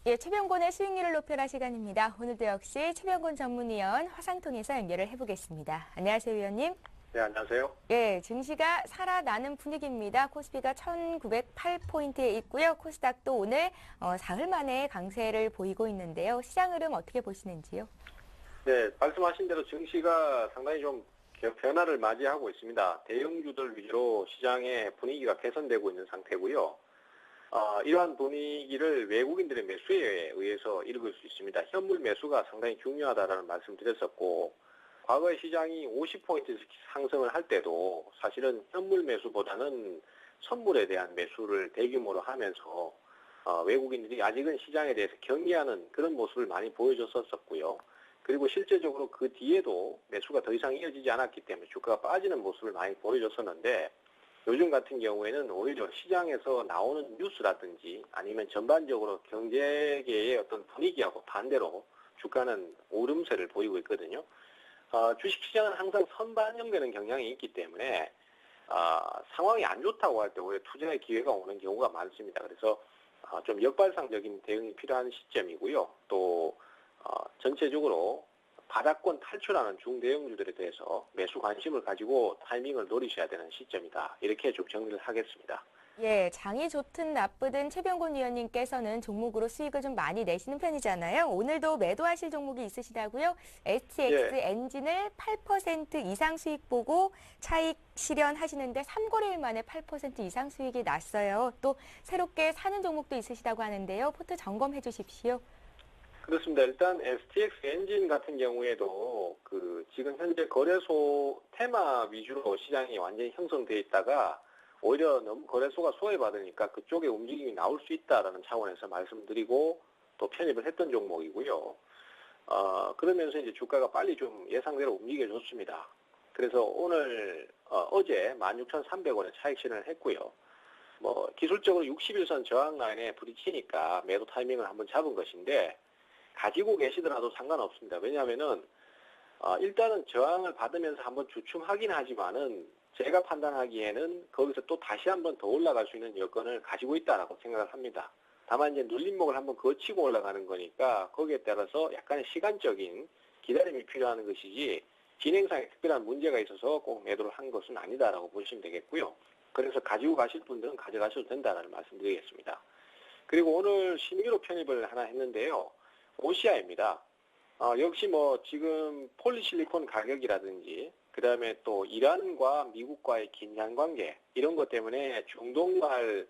예, 최병곤의 수익률을 높여라 시간입니다. 오늘도 역시 최병곤 전문위원 화상통해서 연결을 해보겠습니다. 안녕하세요, 위원님. 네, 안녕하세요. 예, 증시가 살아나는 분위기입니다. 코스피가 1,908포인트에 있고요. 코스닥도 오늘 사흘 만에 강세를 보이고 있는데요. 시장 흐름 어떻게 보시는지요? 네, 말씀하신 대로 증시가 상당히 좀 변화를 맞이하고 있습니다. 대형주들 위주로 시장의 분위기가 개선되고 있는 상태고요. 이러한 분위기를 외국인들의 매수에 의해서 읽을 수 있습니다. 현물 매수가 상당히 중요하다라는 말씀을 드렸었고, 과거에 시장이 50포인트 상승을 할 때도 사실은 현물 매수보다는 선물에 대한 매수를 대규모로 하면서 외국인들이 아직은 시장에 대해서 경계하는 그런 모습을 많이 보여줬었고요. 그리고 실제적으로 그 뒤에도 매수가 더 이상 이어지지 않았기 때문에 주가가 빠지는 모습을 많이 보여줬었는데, 요즘 같은 경우에는 오히려 시장에서 나오는 뉴스라든지 아니면 전반적으로 경제계의 어떤 분위기하고 반대로 주가는 오름세를 보이고 있거든요. 주식시장은 항상 선반영되는 경향이 있기 때문에 상황이 안 좋다고 할 때 오히려 투자의 기회가 오는 경우가 많습니다. 그래서 좀 역발상적인 대응이 필요한 시점이고요. 또 전체적으로 바닥권 탈출하는 중대형주들에 대해서 매수 관심을 가지고 타이밍을 노리셔야 되는 시점이다. 이렇게 좀 정리를 하겠습니다. 예, 장이 좋든 나쁘든 최병곤 위원님께서는 종목으로 수익을 좀 많이 내시는 편이잖아요. 오늘도 매도하실 종목이 있으시다고요? STX 엔진을 8% 이상 수익 보고 차익 실현하시는데 3거래일 만에 8% 이상 수익이 났어요. 또 새롭게 사는 종목도 있으시다고 하는데요. 포트 점검해 주십시오. 그렇습니다. 일단 STX 엔진 같은 경우에도 지금 현재 거래소 테마 위주로 시장이 완전히 형성되어 있다가 오히려 너무 거래소가 소외받으니까 그쪽에 움직임이 나올 수 있다라는 차원에서 말씀드리고 또 편입을 했던 종목이고요. 그러면서 이제 주가가 빨리 좀 예상대로 움직여줬습니다. 그래서 오늘 어제 16,300원에 차익 실현을 했고요. 뭐 기술적으로 61선 저항 라인에 부딪히니까 매도 타이밍을 한번 잡은 것인데 가지고 계시더라도 상관없습니다. 왜냐하면은 일단은 저항을 받으면서 한번 주춤하긴 하지만은 제가 판단하기에는 거기서 또 다시 한번 더 올라갈 수 있는 여건을 가지고 있다라고 생각을 합니다. 다만 이제 눌림목을 한번 거치고 올라가는 거니까 거기에 따라서 약간의 시간적인 기다림이 필요한 것이지 진행상에 특별한 문제가 있어서 꼭 매도를 한 것은 아니다라고 보시면 되겠고요. 그래서 가지고 가실 분들은 가져가셔도 된다라는 말씀드리겠습니다. 그리고 오늘 신규로 편입을 하나 했는데요. OCI입니다. 역시 뭐 지금 폴리실리콘 가격이라든지 그다음에 또 이란과 미국과의 긴장 관계 이런 것 때문에 중동발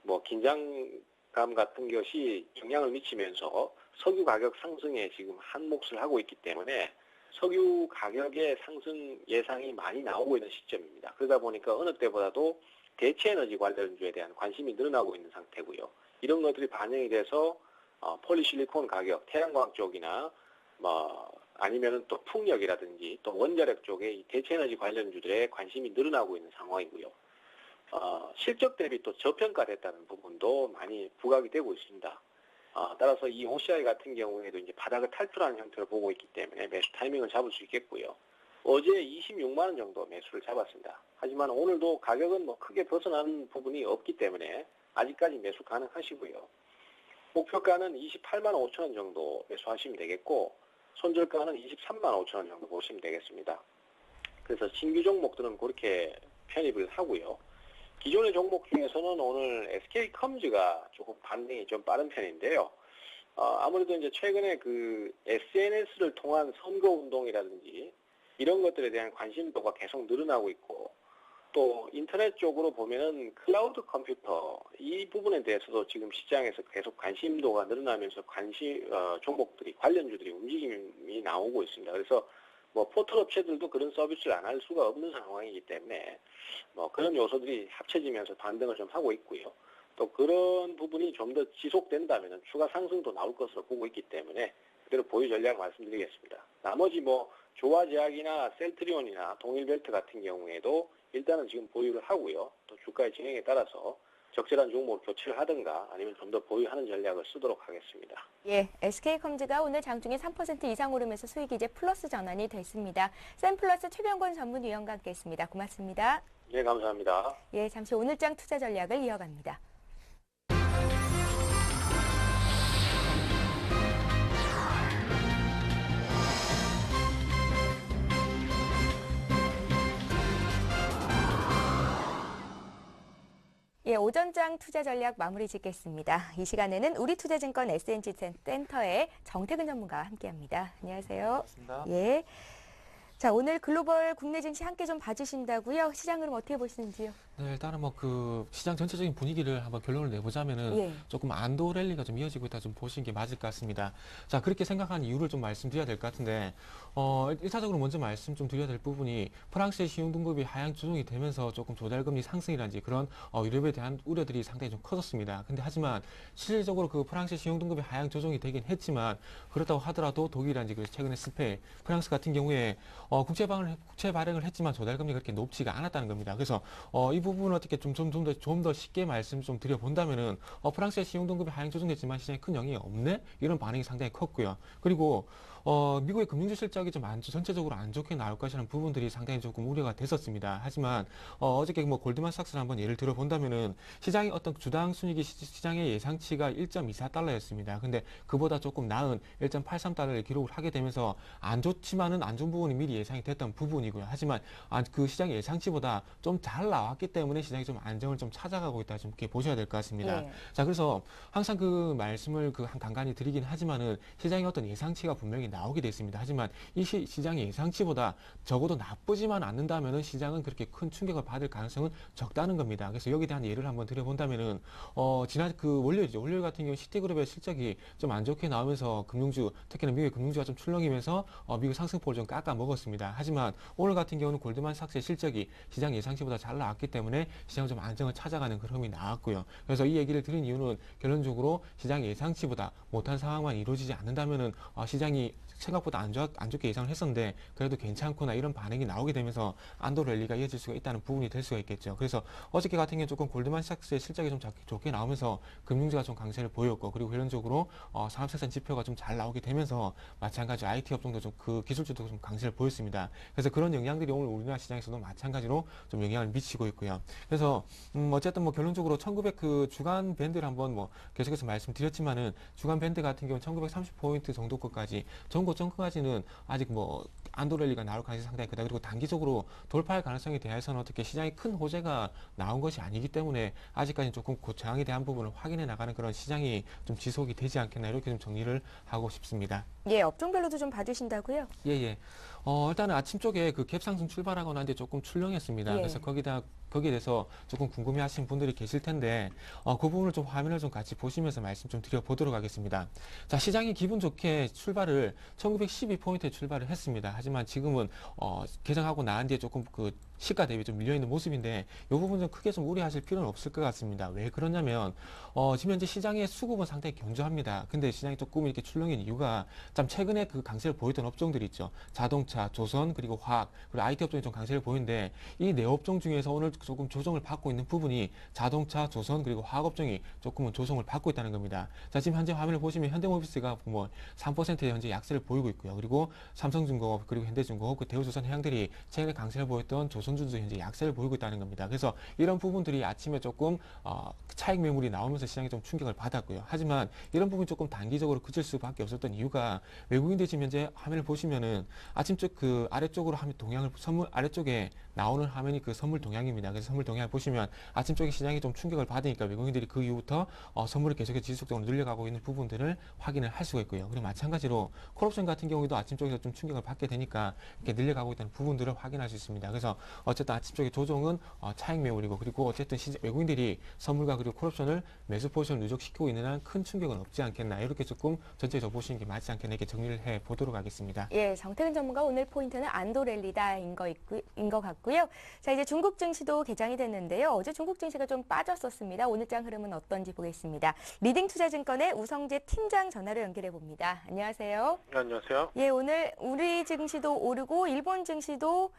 뭐 긴장감 같은 것이 영향을 미치면서 석유 가격 상승에 지금 한 몫을 하고 있기 때문에 석유 가격의 상승 예상이 많이 나오고 있는 시점입니다. 그러다 보니까 어느 때보다도 대체 에너지 관련주에 대한 관심이 늘어나고 있는 상태고요. 이런 것들이 반영이 돼서 폴리실리콘 가격, 태양광 쪽이나 뭐 아니면은 또 풍력이라든지 또 원자력 쪽에 이 대체에너지 관련주들에 관심이 늘어나고 있는 상황이고요. 실적 대비 또 저평가됐다는 부분도 많이 부각이 되고 있습니다. 따라서 이 OCI 같은 경우에도 이제 바닥을 탈출하는 형태를 보고 있기 때문에 매수 타이밍을 잡을 수 있겠고요. 어제 26만 원 정도 매수를 잡았습니다. 하지만 오늘도 가격은 뭐 크게 벗어나는 부분이 없기 때문에 아직까지 매수 가능하시고요. 목표가는 28만 5천 원 정도 매수하시면 되겠고 손절가는 23만 5천 원 정도 보시면 되겠습니다. 그래서 신규 종목들은 그렇게 편입을 하고요. 기존의 종목 중에서는 오늘 SK컴즈가 조금 반등이 좀 빠른 편인데요. 아무래도 이제 최근에 그 SNS를 통한 선거 운동이라든지 이런 것들에 대한 관심도가 계속 늘어나고 있고 또 인터넷 쪽으로 보면은 클라우드 컴퓨터 이 부분에 대해서도 지금 시장에서 계속 관심도가 늘어나면서 종목들이 관련주들이 움직임이 나오고 있습니다. 그래서 뭐 포털 업체들도 그런 서비스를 안 할 수가 없는 상황이기 때문에 뭐 그런 요소들이 합쳐지면서 반등을 좀 하고 있고요. 또 그런 부분이 좀 더 지속된다면 추가 상승도 나올 것으로 보고 있기 때문에 그대로 보유 전략 말씀드리겠습니다. 나머지 뭐 조화제약이나 셀트리온이나 동일벨트 같은 경우에도 일단은 지금 보유를 하고요. 또 주가의 진행에 따라서 적절한 종목을 교체를 하든가 아니면 좀 더 보유하는 전략을 쓰도록 하겠습니다. 예, SK컴즈가 오늘 장중에 3% 이상 오르면서 수익이 이제 플러스 전환이 됐습니다. 샘플러스 최병곤 전문위원과 함께했습니다. 고맙습니다. 네, 감사합니다. 예, 잠시 오늘장 투자 전략을 이어갑니다. 예, 오전장 투자 전략 마무리 짓겠습니다. 이 시간에는 우리투자증권 SNG 센터의 정태근 전문가와 함께합니다. 안녕하세요. 반갑습니다. 예. 자, 오늘 글로벌 국내 증시 함께 좀 봐주신다고요? 시장 흐름 어떻게 보시는지요? 네, 일단은 뭐 그 시장 전체적인 분위기를 한번 결론을 내보자면은 예. 조금 안도 랠리가 좀 이어지고 있다 좀 보시는 게 맞을 것 같습니다. 자, 그렇게 생각한 이유를 좀 말씀드려야 될 것 같은데, 1차적으로 먼저 말씀 좀 드려야 될 부분이 프랑스의 신용등급이 하향 조정이 되면서 조금 조달금리 상승이라든지 그런 유럽에 대한 우려들이 상당히 좀 커졌습니다. 근데 하지만 실질적으로 그 프랑스의 신용등급이 하향 조정이 되긴 했지만 그렇다고 하더라도 독일이라든지 그 최근에 스페인, 프랑스 같은 경우에 국채 발행을 했지만 조달금리가 그렇게 높지가 않았다는 겁니다. 그래서 이 부분을 어떻게 좀 더 쉽게 말씀 좀 드려본다면은 프랑스의 신용등급이 하향 조정됐지만 시장에 큰 영향이 없네 이런 반응이 상당히 컸고요. 그리고 미국의 금융주 실적이 좀 전체적으로 안 좋게 나올 것이라는 부분들이 상당히 조금 우려가 됐었습니다. 하지만 어저께 뭐 골드만삭스를 한번 예를 들어본다면은 시장의 어떤 주당 순이익이 시장의 예상치가 1.24달러였습니다. 근데 그보다 조금 나은 1.83달러를 기록을 하게 되면서 안 좋지만은 안 좋은 부분이 미리 예상이 됐던 부분이고요. 하지만 그 시장의 예상치보다 좀 잘 나왔기 때문에 시장이 좀 안정을 좀 찾아가고 있다 좀 이렇게 보셔야 될 것 같습니다. 예. 자, 그래서 항상 그 말씀을 간간히 드리긴 하지만은 시장의 어떤 예상치가 분명히 나오게 됐습니다. 하지만 이 시장의 예상치보다 적어도 나쁘지만 않는다면은 시장은 그렇게 큰 충격을 받을 가능성은 적다는 겁니다. 그래서 여기에 대한 예를 한번 드려본다면은 지난 그 월요일이죠. 월요일 같은 경우 시티그룹의 실적이 좀 안 좋게 나오면서 금융주, 특히나 미국의 금융주가 좀 출렁이면서 미국 상승폭을 좀 깎아 먹었습니다. 하지만 오늘 같은 경우는 골드만삭스의 실적이 시장 예상치보다 잘 나왔기 때문에 시장은 좀 안정을 찾아가는 그런 흐름이 나왔고요. 그래서 이 얘기를 드린 이유는 결론적으로 시장 예상치보다 못한 상황만 이루어지지 않는다면은 시장이 생각보다 안 좋게 예상을 했었는데 그래도 괜찮구나 이런 반응이 나오게 되면서 안도 랠리가 이어질 수가 있다는 부분이 될 수가 있겠죠. 그래서 어저께 같은 경우 조금 골드만삭스의 실적이 좀 좋게 나오면서 금융주가 좀 강세를 보였고 그리고 결론적으로 산업생산 지표가 좀 잘 나오게 되면서 마찬가지로 IT 업종도 좀 그 기술주도 좀 강세를 보였습니다. 그래서 그런 영향들이 오늘 우리나라 시장에서도 마찬가지로 좀 영향을 미치고 있고요. 그래서 어쨌든 뭐 결론적으로 1900 그 주간 밴드를 한번 뭐 계속해서 말씀드렸지만은 주간 밴드 같은 경우는 1930포인트 정도까지 정도까지는 아직 뭐 안도랠리가 나올 가능성이 상당히 크다. 그리고 단기적으로 돌파할 가능성에 대해서는 어떻게 시장이 큰 호재가 나온 것이 아니기 때문에 아직까지는 조금 그 저항에 대한 부분을 확인해 나가는 그런 시장이 좀 지속이 되지 않겠나 이렇게 좀 정리를 하고 싶습니다. 예, 업종별로도 좀 봐주신다고요? 예. 일단은 아침 쪽에 그 갭상승 출발하고 난 뒤에 조금 출렁했습니다. 예. 그래서 거기에 대해서 조금 궁금해 하시는 분들이 계실 텐데, 그 부분을 좀 화면을 좀 같이 보시면서 말씀 좀 드려보도록 하겠습니다. 자, 시장이 기분 좋게 출발을 1912포인트에 출발을 했습니다. 하지만 지금은, 개정하고 나온 뒤에 조금 그 시가 대비 좀 밀려있는 모습인데 이 부분 좀 크게 좀 우려하실 필요는 없을 것 같습니다. 왜 그러냐면 지금 현재 시장의 수급은 상당히 견조합니다. 근데 시장이 조금 이렇게 출렁인 이유가 참 최근에 그 강세를 보였던 업종들이 있죠. 자동차, 조선, 그리고 화학, 그리고 IT 업종이 좀 강세를 보이는데 이 네 업종 중에서 오늘 조금 조정을 받고 있는 부분이 자동차, 조선, 그리고 화학 업종이 조금은 조정을 받고 있다는 겁니다. 자, 지금 현재 화면을 보시면 현대모비스가 뭐 3%의 현재 약세를 보이고 있고요. 그리고 삼성중공업, 그리고 현대중공업, 그 대우조선 해양들이 최근에 강세를 보였던 조선주도 현재 약세를 보이고 있다는 겁니다. 그래서 이런 부분들이 아침에 조금 차익 매물이 나오면서 시장이 좀 충격을 받았고요. 하지만 이런 부분이 조금 단기적으로 그칠 수밖에 없었던 이유가 외국인들이 지금 현재 화면을 보시면은 아침 쪽 그 아래쪽으로 하면 동향을 선물 아래쪽에 나오는 화면이 그 선물 동향입니다. 그래서 선물 동향을 보시면 아침 쪽에 시장이 좀 충격을 받으니까 외국인들이 그 이후부터 선물을 계속해서 지속적으로 늘려가고 있는 부분들을 확인을 할 수가 있고요. 그리고 마찬가지로 콜옵션 같은 경우에도 아침 쪽에서 좀 충격을 받게 되니까 이렇게 늘려가고 있다는 부분들을 확인할 수 있습니다. 그래서 어쨌든 아침 쪽의 조정은 차익 매물이고 그리고 어쨌든 외국인들이 선물과 그리고 콜옵션을 매수 포지션을 누적시키고 있는 한 큰 충격은 없지 않겠나 이렇게 조금 전체적으로 보시는 게 맞지 않겠나 이렇게 정리를 해 보도록 하겠습니다. 예, 정태근 전문가 오늘 포인트는 안도랠리다인 것 같고요. 자, 이제 중국 증시도 개장이 됐는데요. 어제 중국 증시가 좀 빠졌었습니다. 오늘 장 흐름은 어떤지 보겠습니다. 리딩투자증권의 우성재 팀장 전화로 연결해 봅니다. 안녕하세요. 안녕하세요. 예, 오늘 우리 증시도 오르고 일본 증시도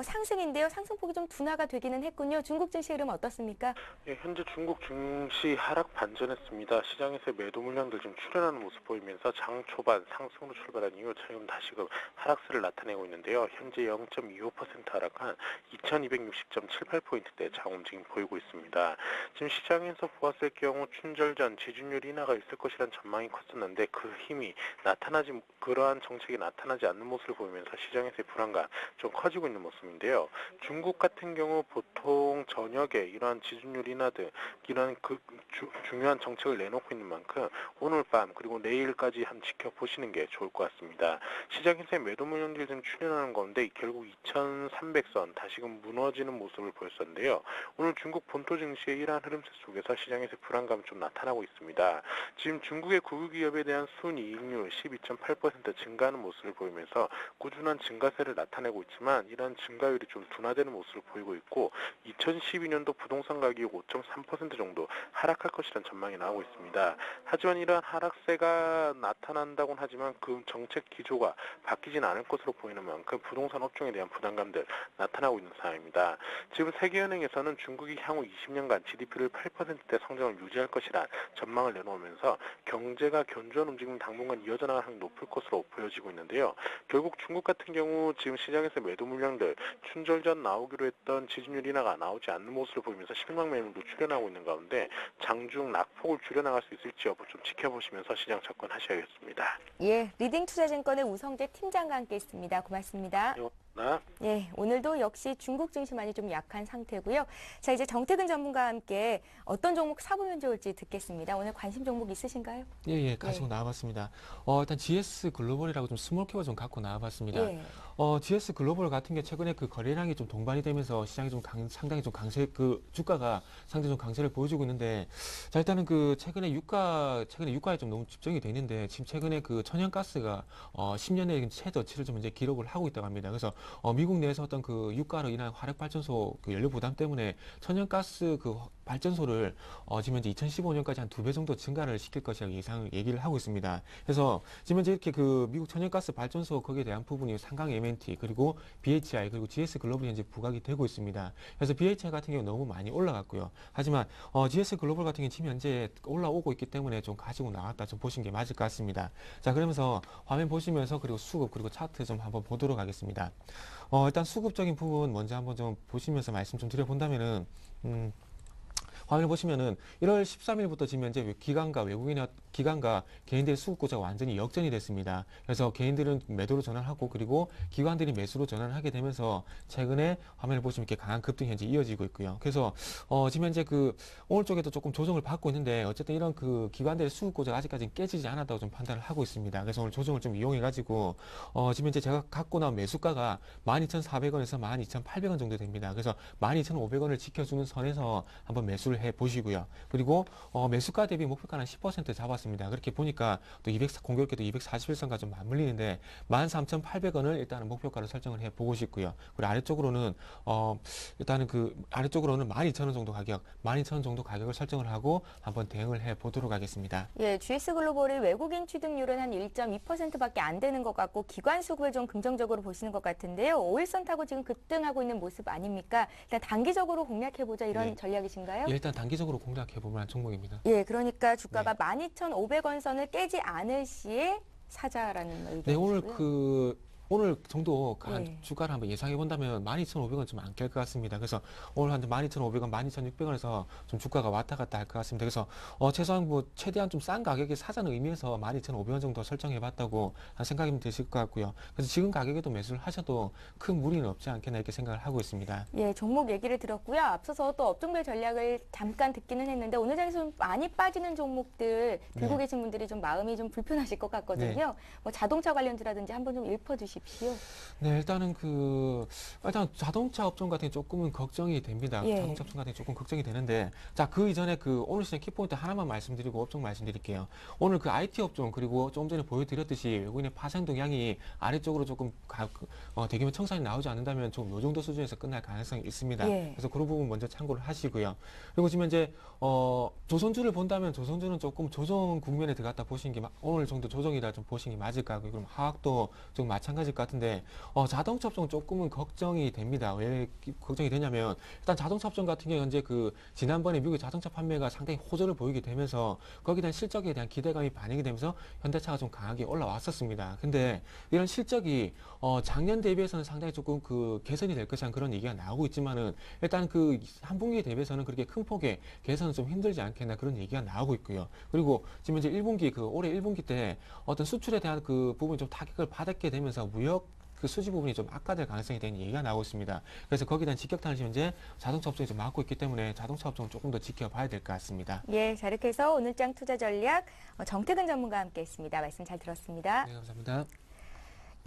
상승인데요. 상승폭이 좀 둔화가 되기는 했군요. 중국 증시 흐름 어떻습니까? 예, 현재 중국 증시 하락 반전했습니다. 시장에서 매도 물량들 좀 출현하는 모습 보이면서 장 초반 상승으로 출발한 이후 지금 다시금 하락세를 나타내고 있는데요. 현재 0.25% 하락한 2260.78포인트대 장 움직임 보이고 있습니다. 지금 시장에서 보았을 경우 춘절 전 지준율 인하가 있을 것이라는 전망이 컸었는데 그 힘이 그러한 정책이 나타나지 않는 모습을 보이면서 시장에서의 불안감 좀 커지고 있는 모습인데요. 중국 같은 경우 보통 저녁에 이러한 지준율 인하 등 이러한 중요한 정책을 내놓고 있는 만큼 오늘 밤 그리고 내일까지 한번 지켜보시는 게 좋을 것 같습니다. 시장에서의 매도 물량들이 좀 출현하는 가운데 결국 2300선 다시금 무너지는 모습을 보였었는데요. 오늘 중국 본토 증시의 이러한 흐름세 속에서 시장에서 불안감이 좀 나타나고 있습니다. 지금 중국의 국유기업에 대한 순이익률 12.8% 증가하는 모습을 보이면서 꾸준한 증가세를 나타내고 있지만 이러한 증가율이 좀 둔화되는 모습을 보이고 있고 2012년도 부동산 가격이 5.3% 정도 하락할 것이라는 전망이 나오고 있습니다. 하지만 이러한 하락세가 나타난다고는 하지만 그 정책 기조가 바뀌진 않을 것으로 보이는 만큼 부동산 업종에 대한 부담감들 나타나고 있는 상황입니다. 지금 세계은행에서는 중국이 향후 20년간 GDP를 8%대 성장을 유지할 것이란 전망을 내놓으면서 경제가 견조한 움직임은 당분간 이어져 나갈 확률이 높을 것으로 보여지고 있는데요. 결국 중국 같은 경우 지금 시장에서 매도 물량들 춘절 전 나오기로 했던 지지율 인하가 나오지 않는 모습을 보이면서 실망 매물도 출현하고 있는 가운데 장중 낙폭을 줄여나갈 수 있을지 여부 좀 지켜보시면서 시장 접근하셔야겠습니다. 예, 리딩투자증권의 우성재 팀장과 함께했습니다. 고맙습니다. 예, 오늘도 역시 중국 증시만이 좀 약한 상태고요. 자, 이제 정태근 전문가와 함께 어떤 종목 사보면 좋을지 듣겠습니다. 오늘 관심 종목 있으신가요? 예, 가지고 나와봤습니다. 일단 GS 글로벌이라고 좀 스몰캡을 좀 갖고 나와봤습니다. 예. GS 글로벌 같은 게 최근에 그 거래량이 좀 동반이 되면서 시장이 좀 상당히 좀 강세, 그 주가가 상당히 좀 강세를 보여주고 있는데, 자, 일단은 그 최근에 유가에 좀 너무 집중이 돼 있는데, 지금 최근에 그 천연가스가 10년의 최저치를 좀 이제 기록을 하고 있다고 합니다. 그래서 미국 내에서 어떤 그 유가로 인한 화력 발전소 그 연료 부담 때문에 천연가스 그 발전소를 지금 현재 2015년까지 한 2배 정도 증가를 시킬 것이라고 얘기를 하고 있습니다. 그래서 지금 현재 이렇게 그 미국 천연가스 발전소 거기에 대한 부분이 상강 M&T 그리고 BHI 그리고 GS 글로벌이 현재 부각이 되고 있습니다. 그래서 BHI 같은 경우 너무 많이 올라갔고요. 하지만 GS 글로벌 같은 경우 지금 현재 올라오고 있기 때문에 좀 가지고 나왔다 좀 보시는 게 맞을 것 같습니다. 자, 그러면서 화면 보시면서 그리고 수급 그리고 차트 좀 한번 보도록 하겠습니다. 일단 수급적인 부분 먼저 한번 좀 보시면서 말씀 좀 드려본다면은 화면을 보시면은 1월 13일부터 지금 현재 기관과 개인들의 수급 구조가 완전히 역전이 됐습니다. 그래서 개인들은 매도로 전환하고 그리고 기관들이 매수로 전환하게 되면서 최근에 화면을 보시면 이렇게 강한 급등이 현재 이어지고 있고요. 그래서 지금 현재 그 오늘 쪽에도 조금 조정을 받고 있는데 어쨌든 이런 그 기관들의 수급 구조가 아직까지는 깨지지 않았다고 좀 판단을 하고 있습니다. 그래서 오늘 조정을 좀 이용해 가지고 지금 현재 제가 갖고 나온 매수가가 12,400원에서 12,800원 정도 됩니다. 그래서 12,500원을 지켜주는 선에서 한번 매수를 해 보시고요. 그리고 매수가 대비 목표가는 10% 잡았습니다. 그렇게 보니까 또 공교롭게도 241선과 좀 맞물리는데 13,800원을 일단은 목표가로 설정을 해 보고 싶고요. 그리고 아래쪽으로는 일단은 그 아래쪽으로는 12,000원 정도 가격, 12,000원 정도 가격을 설정을 하고 한번 대응을 해 보도록 하겠습니다. 예, GS 글로벌의 외국인 취득률은 한 1.2%밖에 안 되는 것 같고 기관 수급을 좀 긍정적으로 보시는 것 같은데요. 5일선 타고 지금 급등하고 있는 모습 아닙니까? 일단 단기적으로 공략해보자 이런 전략이신가요? 예, 일단 단기적으로 공략해보면 종목입니다. 예, 그러니까 주가가 12,500원 선을 깨지 않을 시에 사자라는 의견이시고요. 네, 오늘 정도 주가를 한번 예상해 본다면 12,500원 좀 안 깰 것 같습니다. 그래서 오늘 한 12,500원, 12,600원에서 좀 주가가 왔다 갔다 할 것 같습니다. 그래서 최소한 최대한 좀 싼 가격에 사자는 의미에서 12,500원 정도 설정해 봤다고 생각이 드실 것 같고요. 그래서 지금 가격에도 매수를 하셔도 큰 무리는 없지 않겠나 이렇게 생각을 하고 있습니다. 예, 종목 얘기를 들었고요. 앞서서 또 업종별 전략을 잠깐 듣기는 했는데 오늘 장에서 좀 많이 빠지는 종목들 들고 계신 분들이 좀 마음이 좀 불편하실 것 같거든요. 뭐 자동차 관련주라든지 한번 좀 읊어주십시오. 네, 일단 자동차 업종 같은 게 조금은 걱정이 됩니다. 예. 자동차 업종 같은 게 조금 걱정이 되는데, 자, 그 이전에 오늘 시장 키포인트 하나만 말씀드리고 업종 말씀드릴게요. 오늘 그 IT 업종 그리고 조금 전에 보여드렸듯이 외국인의 파생 동향이 아래쪽으로 조금 대규모 청산이 나오지 않는다면 좀 요 정도 수준에서 끝날 가능성이 있습니다. 예. 그래서 그런 부분 먼저 참고를 하시고요. 그리고 지금 이제 조선주를 본다면 조선주는 조금 조정 국면에 들어갔다 보시는 게 오늘 정도 조정이다 좀 보시는 게 맞을 것 같고요. 그럼 화학도 좀 마찬가지일 것 같은데 자동차 업종 조금은 걱정이 됩니다. 왜 걱정이 되냐면 일단 자동차 업종 같은 경우 현재 지난번에 미국의 자동차 판매가 상당히 호조를 보이게 되면서 거기에 대한 실적에 대한 기대감이 반영이 되면서 현대차가 좀 강하게 올라왔었습니다. 근데 이런 실적이 작년 대비해서는 상당히 조금 개선이 될 것이라는 그런 얘기가 나오고 있지만은 일단 한 분기에 대비해서는 그렇게 큰 폭의 개선은 좀 힘들지 않겠나 그런 얘기가 나오고 있고요. 그리고 지금 이제 1분기 올해 1분기 때 어떤 수출에 대한 부분이 좀 타격을 받았게 되면서 무역 수지 부분이 좀 악화될 가능성이 되는 얘기가 나오고 있습니다. 그래서 거기에 대한 직격탄을 지금 현재 자동차 업종이 좀 맞고 있기 때문에 자동차 업종을 조금 더 지켜봐야 될 것 같습니다. 예, 자 이렇게 해서 오늘장 투자 전략 정태근 전문가와 함께했습니다. 말씀 잘 들었습니다. 네, 감사합니다.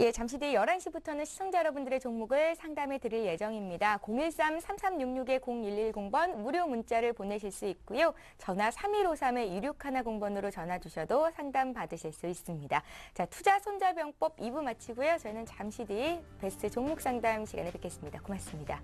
예, 잠시 뒤 11시부터는 시청자 여러분들의 종목을 상담해 드릴 예정입니다. 013-3366-0110번 무료 문자를 보내실 수 있고요. 전화 3153-2610번으로 전화 주셔도 상담 받으실 수 있습니다. 자, 투자 손자병법 2부 마치고요. 저희는 잠시 뒤 베스트 종목 상담 시간에 뵙겠습니다. 고맙습니다.